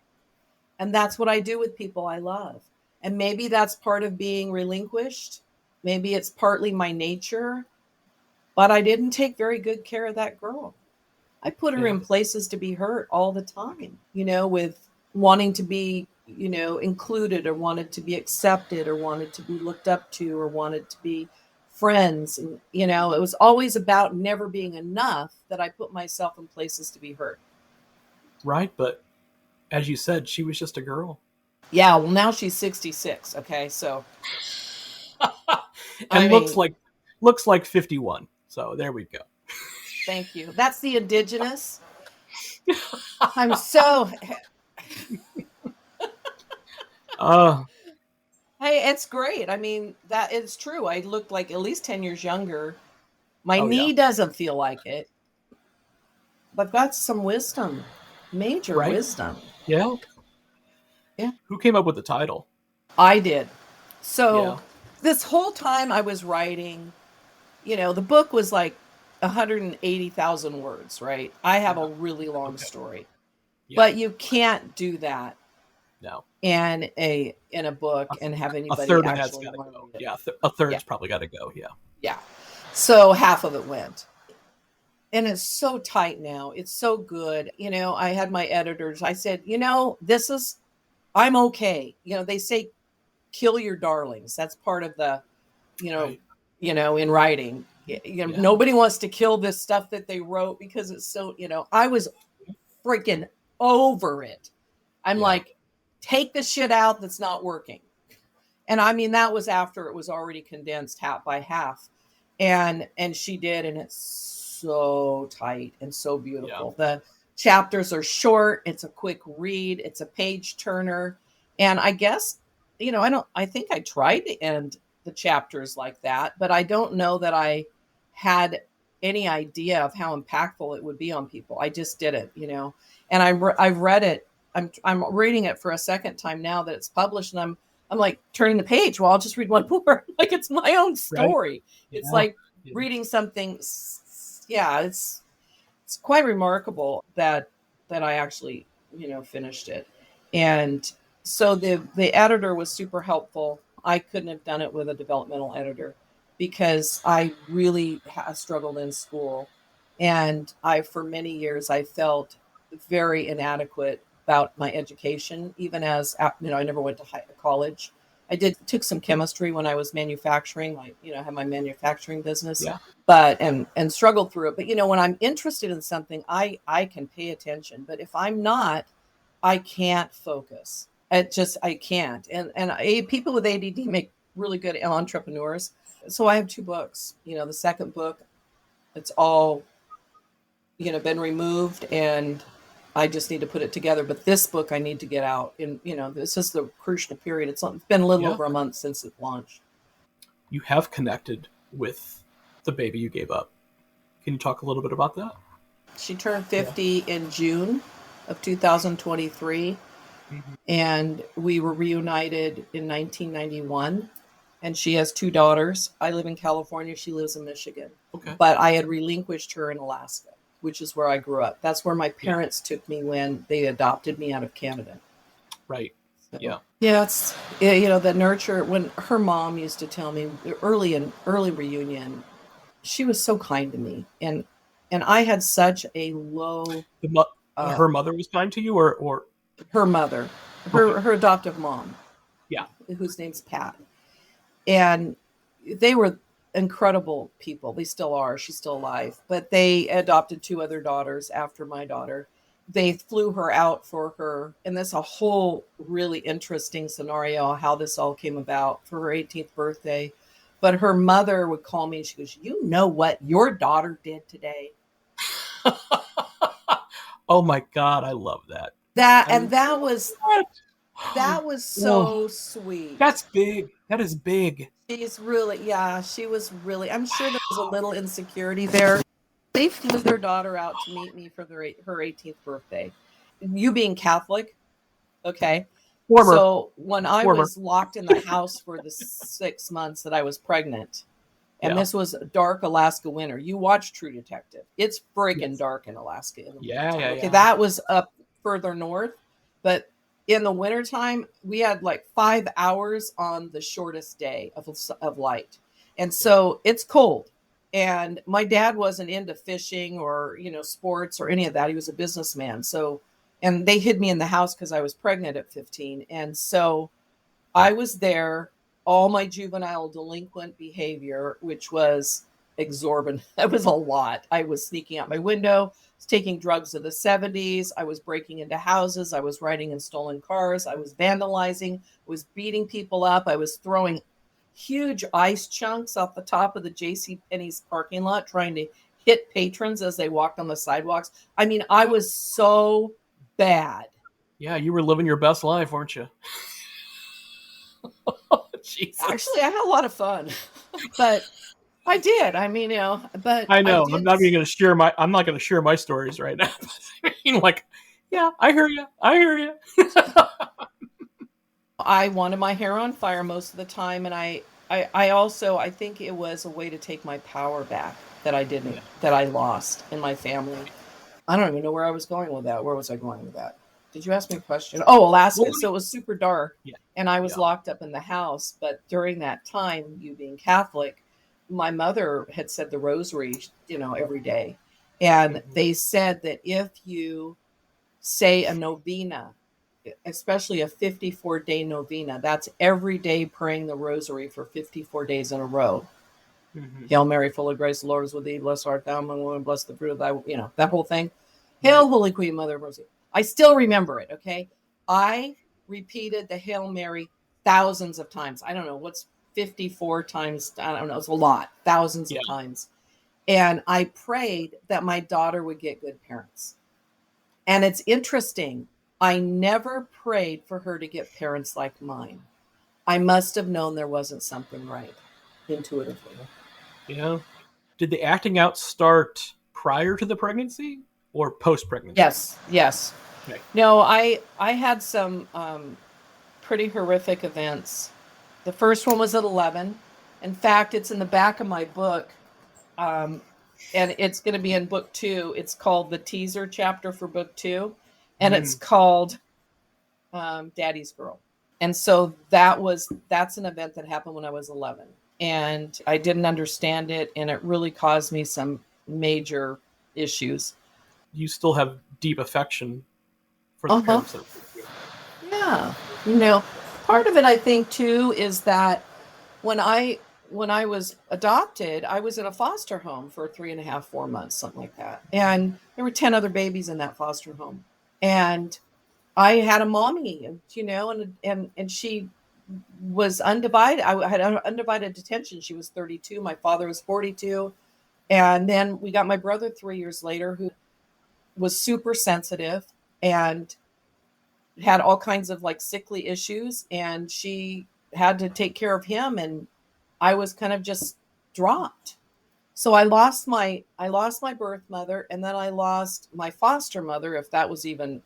Speaker 1: And that's what I do with people I love. And maybe that's part of being relinquished. Maybe it's partly my nature, but I didn't take very good care of that girl. I put her
Speaker 2: Yeah.
Speaker 1: in places to be hurt all the time, with wanting to be, included or wanted to be accepted or wanted to be looked up to or wanted to be friends. And, it was always about never being enough that I put myself in places to be hurt.
Speaker 2: Right. But as you said, she was just a girl.
Speaker 1: Yeah. Well, now she's 66. Okay. So, I
Speaker 2: And
Speaker 1: mean,
Speaker 2: looks like 51. So there we go.
Speaker 1: thank you. That's the Indigenous. I'm so,
Speaker 2: Uh
Speaker 1: hey, it's great. I mean, that it's true. I looked like at least 10 years younger. My
Speaker 2: oh yeah.
Speaker 1: knee doesn't feel like it, but that's some wisdom, major
Speaker 2: Right?
Speaker 1: wisdom.
Speaker 2: Yeah.
Speaker 1: Yeah,
Speaker 2: Who came up with the title?
Speaker 1: I did. So
Speaker 2: Yeah.
Speaker 1: this whole time I was writing, the book was like 180,000 words, right? I have
Speaker 2: Yeah.
Speaker 1: a really long
Speaker 2: Okay.
Speaker 1: story,
Speaker 2: Yeah.
Speaker 1: but you can't do that
Speaker 2: No.
Speaker 1: in a book
Speaker 2: A,
Speaker 1: and have
Speaker 2: a
Speaker 1: anybody
Speaker 2: third of that's
Speaker 1: actually
Speaker 2: got to
Speaker 1: want to
Speaker 2: go.
Speaker 1: read it.
Speaker 2: Yeah. A third's
Speaker 1: Yeah,
Speaker 2: probably got to go. Yeah.
Speaker 1: yeah. So half of it went. And it's so tight now. It's so good. I had my editors. I said, I'm okay. They say kill your darlings. That's part of the, you know,
Speaker 2: Right.
Speaker 1: in writing.
Speaker 2: Yeah.
Speaker 1: Nobody wants to kill this stuff that they wrote because it's so, I was freaking over it. I'm
Speaker 2: Yeah.
Speaker 1: like, take the shit out that's not working. And I mean, that was after it was already condensed half by half. And she did, and it's so tight and so
Speaker 2: Yeah.
Speaker 1: beautiful. The chapters are short, it's a quick read, it's a page turner. And I guess, I think I tried to end the chapters like that, but I don't know that I had any idea of how impactful it would be on people. I just didn't. And I've read it. I'm reading it for a second time now that it's published, and I'm like turning the page. Well, I'll just read one more. Like it's my own
Speaker 2: Right.
Speaker 1: story. It's
Speaker 2: Yeah.
Speaker 1: like
Speaker 2: Yeah.
Speaker 1: reading something. Yeah, it's quite remarkable that I actually finished it. And so the editor was super helpful. I couldn't have done it with a developmental editor because I really struggled in school, and I for many years I felt very inadequate about my education, even as I never went to college. took some chemistry when I was manufacturing. I had my manufacturing business,
Speaker 2: Yeah.
Speaker 1: but and struggled through it. But when I'm interested in something, I can pay attention. But if I'm not, I can't focus. I can't. And people with ADD make really good entrepreneurs. So I have 2 books. The second book, it's all been removed, and I just need to put it together. But this book I need to get out. And this is the crucial period. It's been a little over a month since it launched.
Speaker 2: You have connected with the baby you gave up. Can you talk a little bit about that?
Speaker 1: She turned 50 in June of 2023. And we were reunited in 1991. And she has 2 daughters. I live in California. She lives in Michigan.
Speaker 2: Okay.
Speaker 1: But I had relinquished her in Alaska, which is where I grew up. That's where my parents took me when they adopted me out of Canada.
Speaker 2: Right.
Speaker 1: So,
Speaker 2: yeah.
Speaker 1: It's, the nurture. When her mom used to tell me early reunion, she was so kind to me. And I had such a low...
Speaker 2: her mother was kind to you, or
Speaker 1: her mother, her adoptive mom.
Speaker 2: Yeah.
Speaker 1: Whose name's Pat. And they were incredible people. They still are. She's still alive. But they adopted 2 other daughters after my daughter. They flew her out for her. And that's a whole really interesting scenario, how this all came about, for her 18th birthday. But her mother would call me and she goes, "You know what your daughter did today?"
Speaker 2: Oh my God, I love that.
Speaker 1: That was so sweet.
Speaker 2: That's big. That is big.
Speaker 1: She was really, I'm sure there was a little insecurity there. They flew their daughter out to meet me for her 18th birthday. You being Catholic, okay.
Speaker 2: Warmer.
Speaker 1: So when I was locked in the house for the 6 months that I was pregnant, and this was a dark Alaska winter. You watch True Detective. It's friggin' dark in Alaska. Okay, that was up further north, but in the wintertime, we had like 5 hours on the shortest day of light. And so it's cold. And my dad wasn't into fishing or, sports or any of that. He was a businessman. So, and they hid me in the house because I was pregnant at 15. And so I was there, all my juvenile delinquent behavior, which was exorbitant. It was a lot. I was sneaking out my window, taking drugs of the 70s. I was breaking into houses. I was riding in stolen cars. I was vandalizing. I was beating people up. I was throwing huge ice chunks off the top of the JCPenney's parking lot, trying to hit patrons as they walked on the sidewalks. I mean, I was so bad.
Speaker 2: Yeah, you were living your best life, weren't you? Jesus.
Speaker 1: Actually, I had a lot of fun, but I did. I mean, but
Speaker 2: I know I'm not even going to share I'm not going to share my stories right now. I mean, yeah, I hear you.
Speaker 1: I wanted my hair on fire most of the time, and I also, I think it was a way to take my power back that I lost in my family. I don't even know where I was going with that. Where was I going with that? Did you ask me a question? Oh, Alaska. So it was super dark, and I was locked up in the house. But during that time, you being Catholic, my mother had said the rosary, every day. And they said that if you say a novena, especially a 54-day novena, that's every day praying the rosary for 54 days in a row. Mm-hmm. Hail Mary, full of grace, the Lord is with thee. Blessed art thou among women, blessed the fruit of thy, that whole thing. Hail, Holy Queen, Mother of Mercy. I still remember it, okay? I repeated the Hail Mary thousands of times. I don't know, what's 54 times? I don't know, it's a lot, thousands of times. And I prayed that my daughter would get good parents. And it's interesting. I never prayed for her to get parents like mine. I must have known there wasn't something right, intuitively.
Speaker 2: Yeah. Did the acting out start prior to the pregnancy or post-pregnancy?
Speaker 1: Yes. Okay. No, I had some pretty horrific events. The first one was at 11. In fact, it's in the back of my book, and it's going to be in book 2. It's called the teaser chapter for book 2, and it's called Daddy's Girl. And so that's an event that happened when I was 11, and I didn't understand it, and it really caused me some major issues.
Speaker 2: You still have deep affection for the parents.
Speaker 1: Yeah. Part of it, I think, too, is that when I was adopted, I was in a foster home for 3.5, 4 months, something like that. And there were 10 other babies in that foster home. And I had a mommy, and she was undivided. I had undivided attention. She was 32. My father was 42. And then we got my brother 3 years later, who was super sensitive and had all kinds of like sickly issues. And she had to take care of him. And I was kind of just dropped. So I lost my birth mother, and then I lost my foster mother, if that was even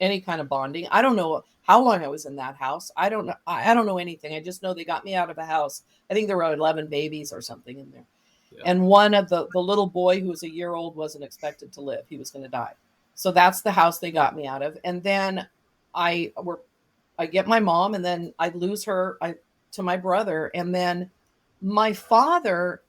Speaker 1: any kind of bonding. I don't know how long I was in that house. I don't know. I don't know anything. I just know they got me out of a house. I think there were 11 babies or something in there. Yeah. And one of the little boy who was a year old wasn't expected to live. He was going to die. So that's the house they got me out of. And then I get my mom, and then I lose her to my brother. And then my father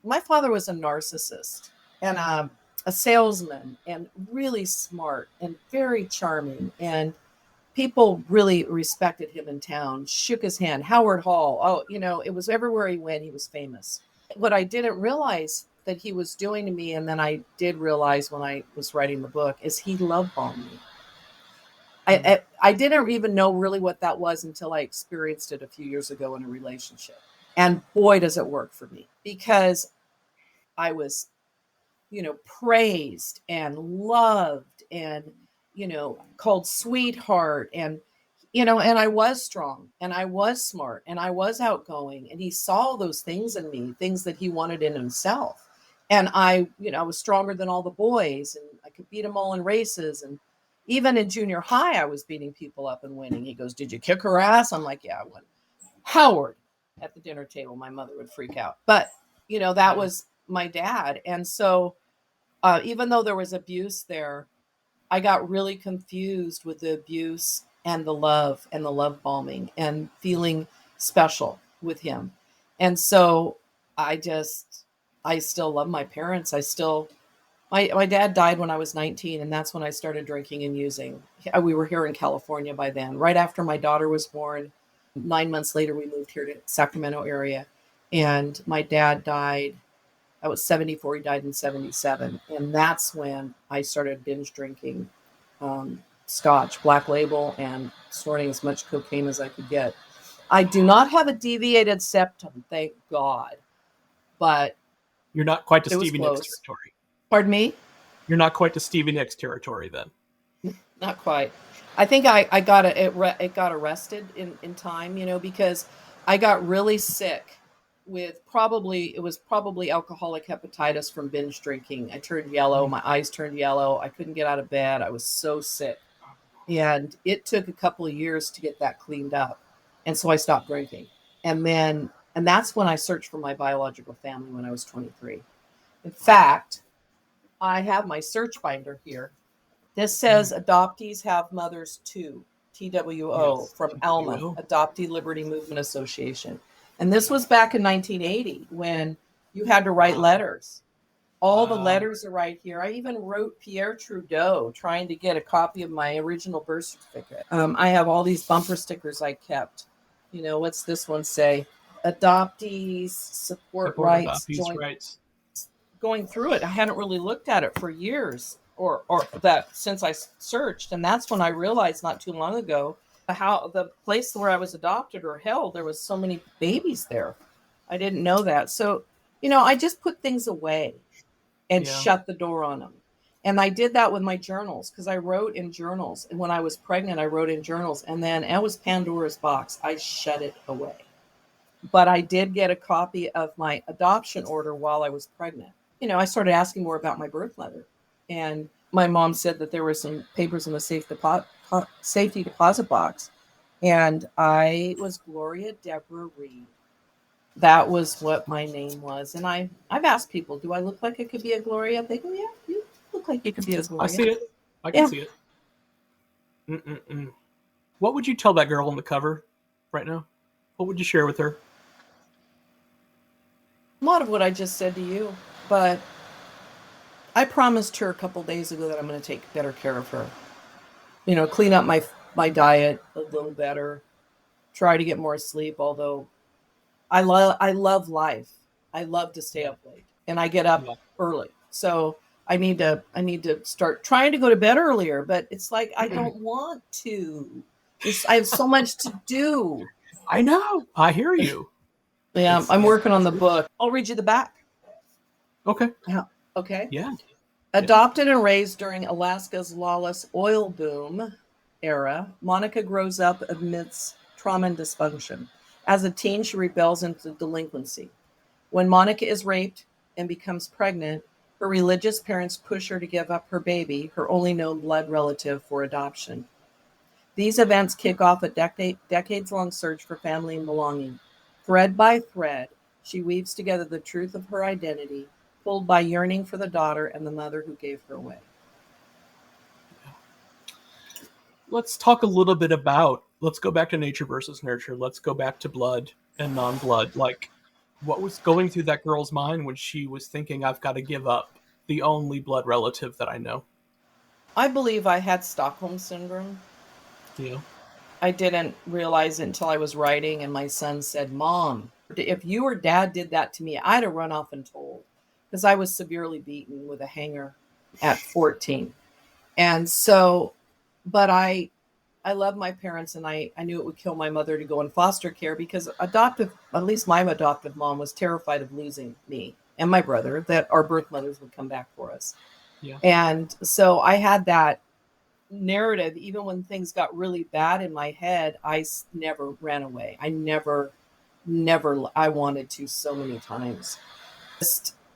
Speaker 1: was a narcissist and a salesman, and really smart and very charming. And people really respected him in town, shook his hand. Howard Hall. Oh, it was everywhere he went, he was famous. What I didn't realize that he was doing to me, and then I did realize when I was writing the book, is he love bombed me. I didn't even know really what that was until I experienced it a few years ago in a relationship. And boy, does it work for me, because I was, praised and loved and, called sweetheart. And, and I was strong, and I was smart, and I was outgoing. And he saw those things in me, things that he wanted in himself. And I was stronger than all the boys, and I could beat them all in races. And even in junior high, I was beating people up and winning. He goes, "Did you kick her ass?" I'm like, "Yeah, I won." Howard at the dinner table, my mother would freak out. But, that was my dad. And so even though there was abuse there, I got really confused with the abuse and the love bombing and feeling special with him. And so I still love my parents. My dad died when I was 19, and that's when I started drinking and using. We were here in California by then. Right after my daughter was born, 9 months later, we moved here to Sacramento area. And my dad died. I was 74. He died in 77. And that's when I started binge drinking scotch, Black Label, and snorting as much cocaine as I could get. I do not have a deviated septum, thank God. But
Speaker 2: you're not quite to Stevie Nicks territory.
Speaker 1: Pardon me?
Speaker 2: You're not quite to Stevie Nicks territory then.
Speaker 1: Not quite. I think I got it got arrested in time, because I got really sick with probably alcoholic hepatitis from binge drinking. I turned yellow. My eyes turned yellow. I couldn't get out of bed. I was so sick. And it took a couple of years to get that cleaned up. And so I stopped drinking. And that's when I searched for my biological family when I was 23. In fact, I have my search binder here. This says Adoptees Have Mothers Too, TWO, yes, from ALMA, Adoptee Liberty Movement Association. And this was back in 1980 when you had to write letters. All the letters are right here. I even wrote Pierre Trudeau trying to get a copy of my original birth certificate. I have all these bumper stickers I kept. What's this one say? Adoptees support rights.
Speaker 2: Rights.
Speaker 1: Going through it, I hadn't really looked at it for years, or that since I searched. And that's when I realized not too long ago how the place where I was adopted or held, there was so many babies there. I didn't know that. So, I just put things away and shut the door on them. And I did that with my journals, because I wrote in journals. And when I was pregnant, I wrote in journals. And then it was Pandora's box. I shut it away. But I did get a copy of my adoption order while I was pregnant. I started asking more about my birth mother. And my mom said that there were some papers in the safety deposit box. And I was Gloria Deborah Reed. That was what my name was. And I've asked people, do I look like I could be a Gloria? They go, yeah, you look like you could be a Gloria.
Speaker 2: I see it. I can see it. What would you tell that girl on the cover right now? What would you share with her?
Speaker 1: A lot of what I just said to you. But I promised her a couple days ago that I'm going to take better care of her. Clean up my my diet a little better, try to get more sleep, although I love life. I love to stay up late and I get up
Speaker 2: Yeah.
Speaker 1: early. So I need to start trying to go to bed earlier, but it's like I don't want to. I have so much to do.
Speaker 2: I know. I hear you.
Speaker 1: Yeah, I'm working on the book. I'll read you the back.
Speaker 2: Okay.
Speaker 1: Yeah. Okay.
Speaker 2: Yeah.
Speaker 1: Adopted and raised during Alaska's lawless oil boom era, Monica grows up amidst trauma and dysfunction. As a teen, she rebels into delinquency. When Monica is raped and becomes pregnant, her religious parents push her to give up her baby, her only known blood relative, for adoption. These events kick off a decades-long search for family and belonging. Thread by thread, she weaves together the truth of her identity, pulled by yearning for the daughter and the mother who gave her away.
Speaker 2: Let's talk a little bit about, let's go back to nature versus nurture. Let's go back to blood and non-blood. Like, what was going through that girl's mind when she was thinking, I've got to give up the only blood relative that I know?
Speaker 1: I believe I had Stockholm syndrome.
Speaker 2: Yeah.
Speaker 1: I didn't realize it until I was writing, and my son said, Mom, if you or dad did that to me, I'd have run off and told, because I was severely beaten with a hanger at 14. And so, but I love my parents, and I knew it would kill my mother to go in foster care, because at least my adoptive mom was terrified of losing me and my brother, that our birth mothers would come back for us.
Speaker 2: Yeah.
Speaker 1: And so I had that narrative. Even when things got really bad in my head, I never ran away. Never, I wanted to so many times.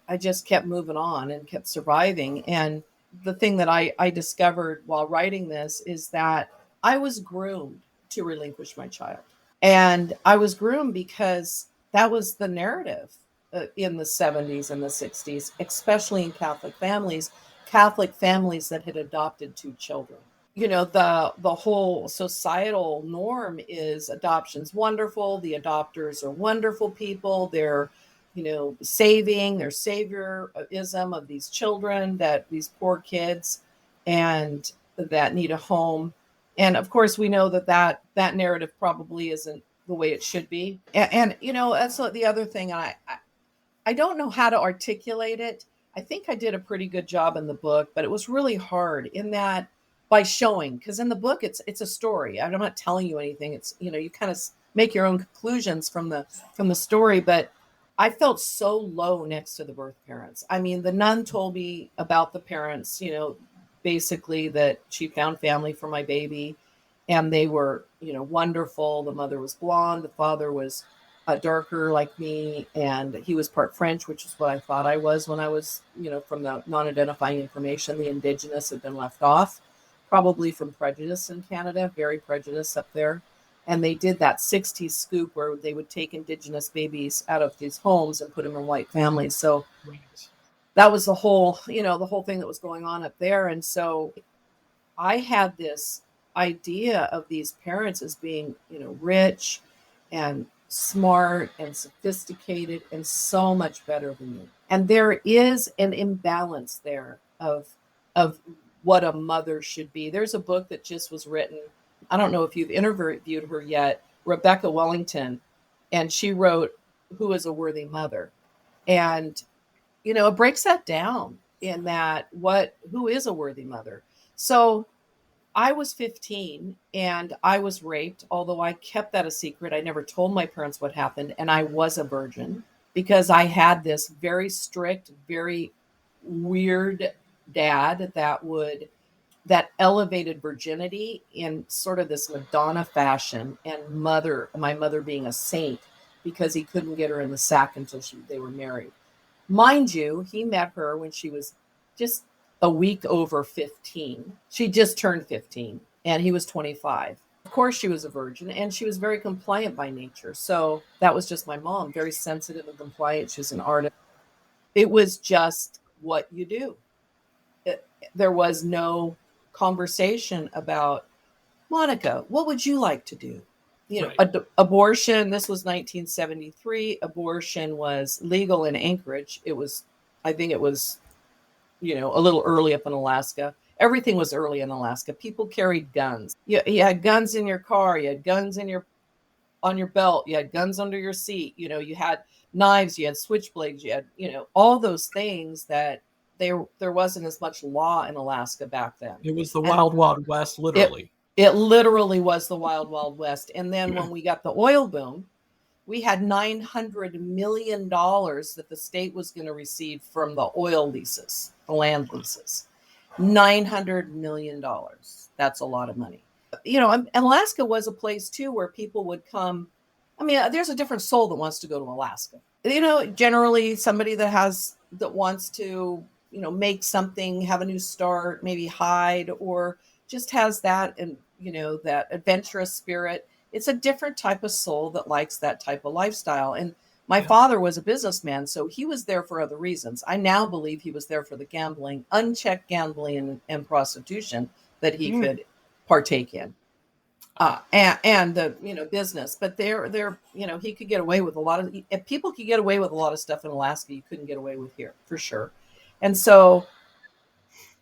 Speaker 1: I just kept moving on and kept surviving. And the thing that I discovered while writing this is that I was groomed to relinquish my child. And I was groomed because that was the narrative in the 70s and the 60s, especially in Catholic families that had adopted two children. You know, the whole societal norm is adoption's wonderful. The adopters are wonderful people. They're, saving, their saviorism of these children, that these poor kids and that need a home. And of course, we know that narrative probably isn't the way it should be. And that's the other thing. I don't know how to articulate it. I think I did a pretty good job in the book, but it was really hard in that, by showing, because in the book it's a story. I'm not telling you anything. It's, you kind of make your own conclusions from the story. But I felt so low next to the birth parents. I mean, the nun told me about the parents, basically that she found family for my baby, and they were, wonderful. The mother was blonde. The father was darker like me, and he was part French, which is what I thought I was when I was, from the non-identifying information. The Indigenous had been left off, probably from prejudice in Canada, very prejudiced up there. And they did that 60s scoop where they would take Indigenous babies out of these homes and put them in white families. So that was the whole thing that was going on up there. And so I had this idea of these parents as being, rich and smart and sophisticated and so much better than me. And there is an imbalance there of what a mother should be. There's a book that just was written. I don't know if you've interviewed her yet, Rebecca Wellington, and she wrote Who is a Worthy Mother? And, it breaks that down in that who is a worthy mother? So I was 15 and I was raped, although I kept that a secret. I never told my parents what happened, and I was a virgin because I had this very strict, very weird dad that elevated virginity in sort of this Madonna fashion, and my mother being a saint because he couldn't get her in the sack until they were married. Mind you, he met her when she was just a week over 15. She just turned 15 and he was 25. Of course, she was a virgin and she was very compliant by nature. So that was just my mom, very sensitive and compliant. She was an artist. It was just what you do. There was no conversation about, Monica, what would you like to do? Right. Abortion. This was 1973. Abortion was legal in Anchorage. I think it was, a little early up in Alaska. everything was early in Alaska. People carried guns. You had guns in your car. You had guns on your belt. You had guns under your seat. You had knives. You had switchblades. You had all those things that there wasn't as much law in Alaska back then.
Speaker 2: It was the
Speaker 1: And
Speaker 2: Wild Wild West, literally.
Speaker 1: it literally was the Wild Wild West. And then when we got the oil boom, we had $900 million that the state was going to receive from the oil leases, the land leases. $900 million. That's a lot of money. Alaska was a place too where people would come. I mean, there's a different soul that wants to go to Alaska. Generally somebody that wants to, make something, have a new start, maybe hide, or just has that, and that adventurous spirit. It's a different type of soul that likes that type of lifestyle. And my father was a businessman, so he was there for other reasons. I now believe he was there for the gambling, unchecked gambling and prostitution that he could partake in, and the business. But he could get away with a lot of. If people could get away with a lot of stuff in Alaska, you couldn't get away with here for sure. And so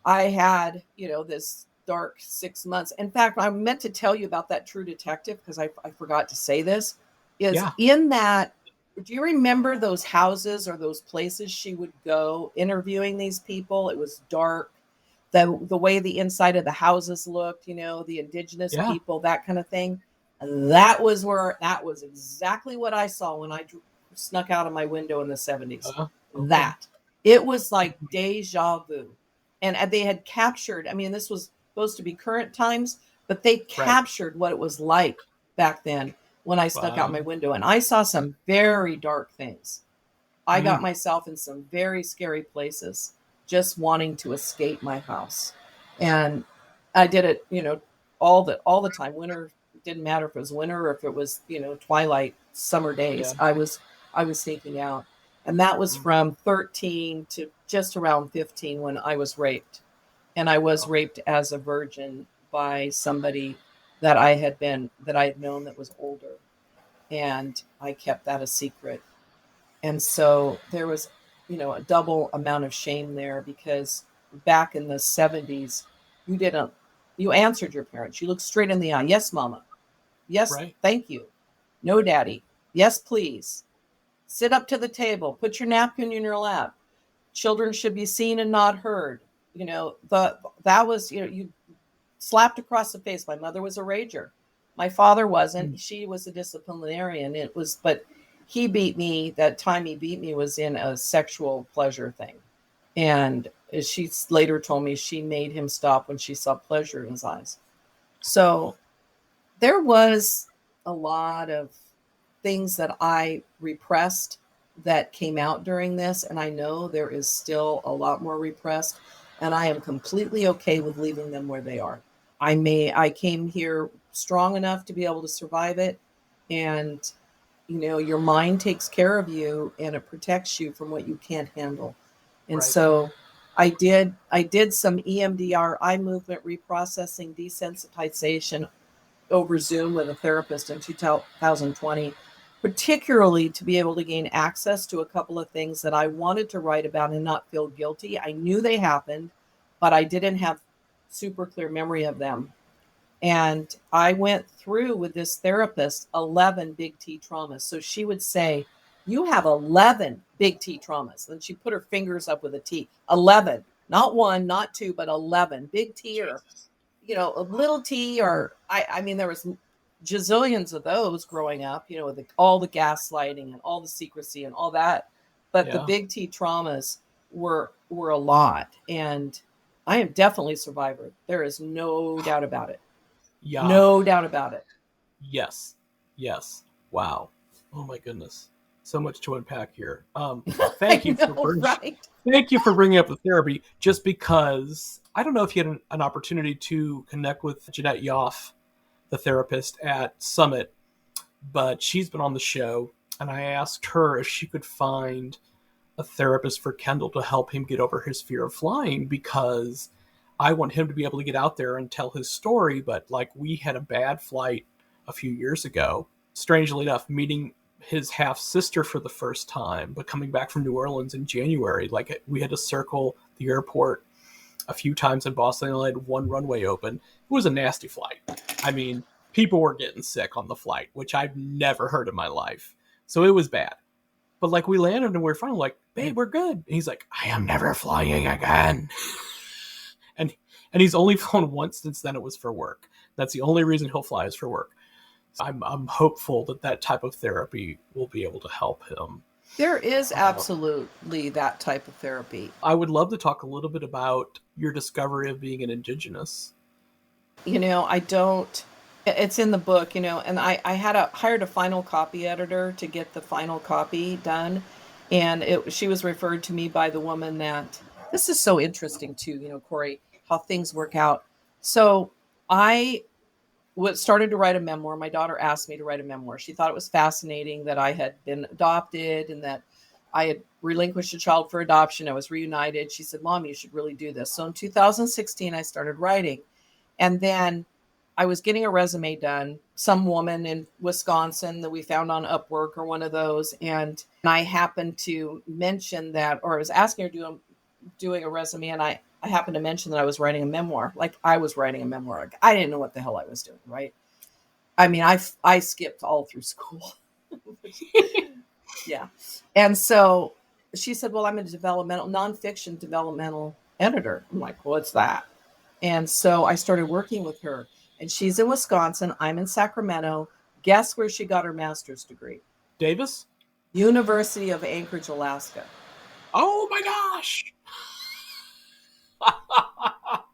Speaker 1: I had this dark 6 months. In fact, I meant to tell you about that True Detective because I forgot to say this. In that. Do you remember those houses or those places she would go interviewing these people? It was dark. The way the inside of the houses looked, the indigenous people, that kind of thing. And that was exactly what I saw when I snuck out of my window in the 70s. Okay. That. It was like deja vu. And they had captured, this was supposed to be current times, but they captured what it was like back then when I stuck out my window. And I saw some very dark things. I got myself in some very scary places just wanting to escape my house. And I did it, all the time. Winter, it didn't matter if it was winter or if it was, twilight, summer days. I was sneaking out. And that was from 13 to just around 15 when I was raped. And I was raped as a virgin by somebody that I had known that was older. And I kept that a secret. And so there was, a double amount of shame there, because back in the 70s, you answered your parents. You looked straight in the eye. Yes, mama. Yes, thank you. No, daddy. Yes, please. Sit up to the table. Put your napkin in your lap. Children should be seen and not heard. That was, you slapped across the face. My mother was a rager. My father wasn't. She was a disciplinarian. But he beat me. That time he beat me was in a sexual pleasure thing. And she later told me she made him stop when she saw pleasure in his eyes. So there was a lot of things that I repressed that came out during this. And I know there is still a lot more repressed. And I am completely okay with leaving them where they are. I came here strong enough to be able to survive it. And, your mind takes care of you and it protects you from what you can't handle. And so I did some EMDR, eye movement reprocessing, desensitization over Zoom with a therapist in 2020, particularly to be able to gain access to a couple of things that I wanted to write about and not feel guilty. I knew they happened, but I didn't have super clear memory of them. And I went through with this therapist 11 big T traumas. So she would say, you have 11 big T traumas. Then she put her fingers up with a T. 11, not one, not two, but 11. Big T, or, a little T, or there was gazillions of those growing up, with all the gaslighting and all the secrecy and all that. But the big T traumas were a lot. And I am definitely a survivor. There is no doubt about it.
Speaker 2: Yeah.
Speaker 1: No doubt about it.
Speaker 2: Yes. Wow. Oh my goodness. So much to unpack here. Thank you thank you for bringing up the therapy, just because I don't know if you had an opportunity to connect with Jeanette Yoff, the therapist at Summit, but she's been on the show, and I asked her if she could find a therapist for Kendall to help him get over his fear of flying, because I want him to be able to get out there and tell his story. But we had a bad flight a few years ago, strangely enough, meeting his half sister for the first time, but coming back from New Orleans in January, we had to circle the airport a few times in Boston. I only had one runway open. It was a nasty flight. I mean, people were getting sick on the flight, which I've never heard in my life. So it was bad. But like we landed and we were fine. I'm like, babe, we're good. And he's like, I am never flying again. and he's only flown once since then. It was for work. That's the only reason he'll fly is for work. So I'm hopeful that type of therapy will be able to help him.
Speaker 1: There is absolutely that type of therapy.
Speaker 2: I would love to talk a little bit about your discovery of being an Indigenous.
Speaker 1: I don't, it's in the book, and I hired a final copy editor to get the final copy done. And she was referred to me by the woman that, this is so interesting too, Corey, how things work out. So I started to write a memoir. My daughter asked me to write a memoir. She thought it was fascinating that I had been adopted and that I had relinquished a child for adoption. I was reunited. She said, Mom, you should really do this. So in 2016, I started writing. And then I was getting a resume done. Some woman in Wisconsin that we found on Upwork or one of those. And I happened to mention that, or I was asking her doing a resume. And I happened to mention that I was writing a memoir. Like I was writing a memoir. Like, I didn't know what the hell I was doing. Right. I mean, I skipped all through school. Yeah. And so she said, well, I'm a nonfiction developmental editor. I'm like, what's that? And so I started working with her, and she's in Wisconsin. I'm in Sacramento. Guess where she got her master's degree?
Speaker 2: Davis?
Speaker 1: University of Anchorage, Alaska.
Speaker 2: Oh my gosh.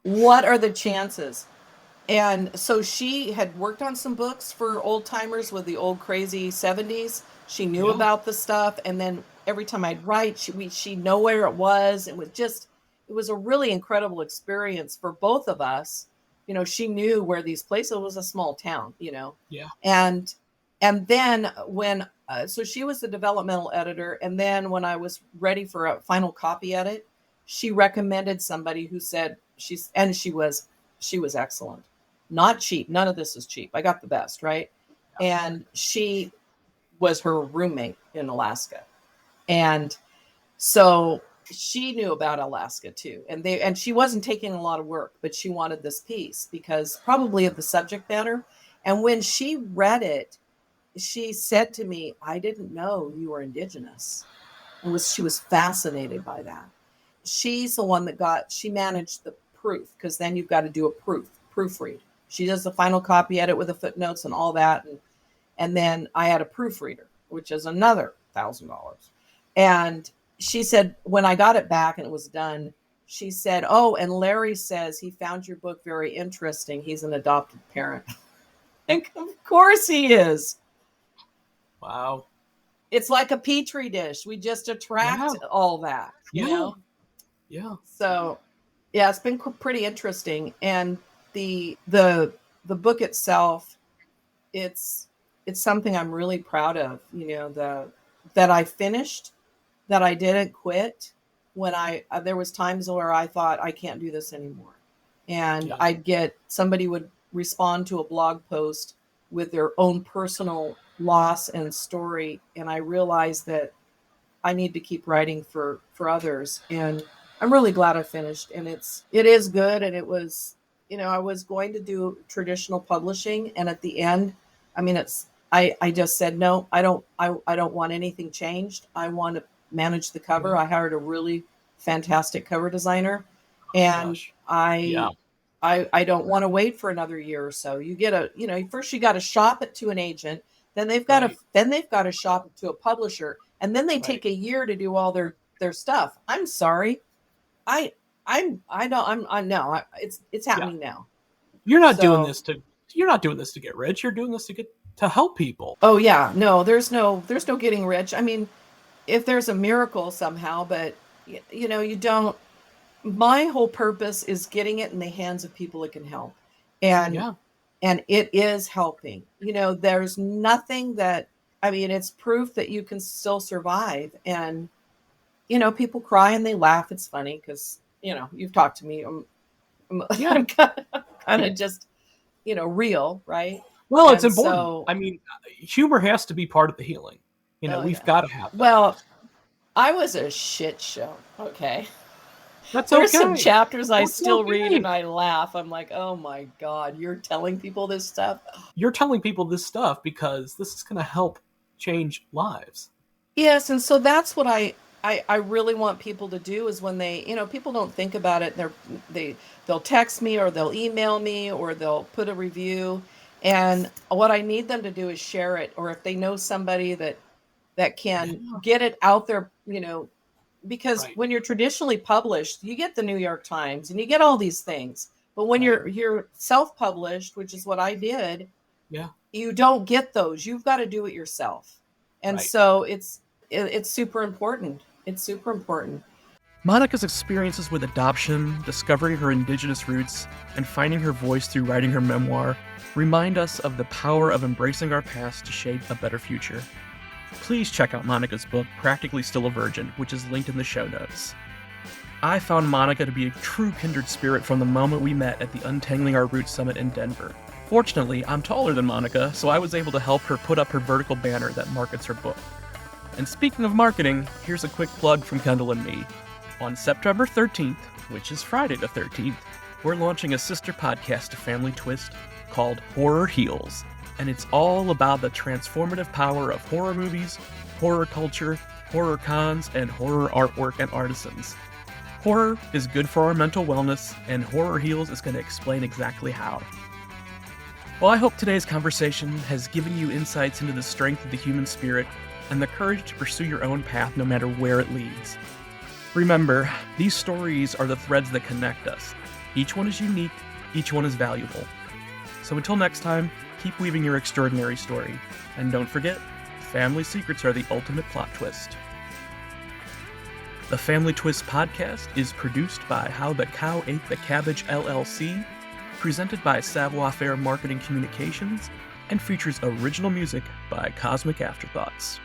Speaker 1: What are the chances? And so she had worked on some books for old timers with the old crazy 70s. She knew about the stuff. And then every time I'd write, she'd know where it was. It was a really incredible experience for both of us. She knew where these places, it was a small town, Yeah. And then so she was the developmental editor. And then when I was ready for a final copy edit, she recommended somebody who said she was excellent, not cheap. None of this is cheap. I got the best. Right. And she was her roommate in Alaska. And so she knew about Alaska too. And she wasn't taking a lot of work, but she wanted this piece because probably of the subject matter. And when she read it, she said to me, I didn't know you were Indigenous. She was fascinated by that. She's the one she managed the proof, because then you've got to do a proofread. She does the final copy edit with the footnotes and all that. And then I had a proofreader, which is another $1,000. And she said, when I got it back and it was done, she said, oh, and Larry says he found your book very interesting. He's an adopted parent. And of course he is.
Speaker 2: Wow.
Speaker 1: It's like a petri dish. We just attract all that, you know?
Speaker 2: Yeah.
Speaker 1: So, yeah, it's been pretty interesting. And the book itself, it's something I'm really proud of, that I finished, that I didn't quit when there was times where I thought I can't do this anymore. And somebody would respond to a blog post with their own personal loss and story. And I realized that I need to keep writing for others. And I'm really glad I finished. And it is good. And it was, I was going to do traditional publishing. And at the end, I just said, no, I don't want anything changed. I want to manage the cover. I hired a really fantastic cover designer, and I don't want to wait for another year or so. You get first you got to shop it to an agent, then they've got to shop it to a publisher, and then they take a year to do all their stuff. I'm sorry. It's happening now.
Speaker 2: You're not doing this to get rich. You're doing this to help people.
Speaker 1: Oh yeah. No, there's no getting rich. I mean, if there's a miracle somehow, but you don't. My whole purpose is getting it in the hands of people it can help. And it is helping. There's nothing that, it's proof that you can still survive. And, people cry and they laugh. It's funny because, you've talked to me. I'm kind of just, real, right?
Speaker 2: Well, it's important. So, humor has to be part of the healing. We've got to have that.
Speaker 1: Well, I was a shit show. Okay.
Speaker 2: That's
Speaker 1: There's
Speaker 2: okay.
Speaker 1: some chapters I
Speaker 2: That's
Speaker 1: still
Speaker 2: okay.
Speaker 1: read and I laugh. I'm like, oh my God, you're telling people this stuff?
Speaker 2: You're telling people this stuff because this is going to help change lives.
Speaker 1: Yes, and so that's what I really want people to do is when they, people don't think about it. They'll text me or they'll email me or they'll put a review. And what I need them to do is share it, or if they know somebody that can
Speaker 2: Yeah.
Speaker 1: get it out there, because
Speaker 2: Right.
Speaker 1: when you're traditionally published, you get the New York Times and you get all these things. But when
Speaker 2: Right.
Speaker 1: you're self-published, which is what I did,
Speaker 2: Yeah.
Speaker 1: you don't get those. You've got to do it yourself. And
Speaker 2: Right.
Speaker 1: so it's super important. It's super important.
Speaker 2: Monica's experiences with adoption, discovering her Indigenous roots, and finding her voice through writing her memoir remind us of the power of embracing our past to shape a better future. Please check out Monica's book, Practically Still a Virgin, which is linked in the show notes. I found Monica to be a true kindred spirit from the moment we met at the Untangling Our Roots Summit in Denver. Fortunately, I'm taller than Monica, so I was able to help her put up her vertical banner that markets her book. And speaking of marketing, here's a quick plug from Kendall and me. On September 13th, which is Friday the 13th, we're launching a sister podcast to Family Twist called Horror Heals, and it's all about the transformative power of horror movies, horror culture, horror cons, and horror artwork and artisans. Horror is good for our mental wellness, and Horror Heals is going to explain exactly how. Well, I hope today's conversation has given you insights into the strength of the human spirit and the courage to pursue your own path no matter where it leads. Remember, these stories are the threads that connect us. Each one is unique, each one is valuable. So until next time, keep weaving your extraordinary story. And don't forget, family secrets are the ultimate plot twist. The Family Twist podcast is produced by How the Cow Ate the Cabbage LLC, presented by Savoir Faire Marketing Communications, and features original music by Cosmic Afterthoughts.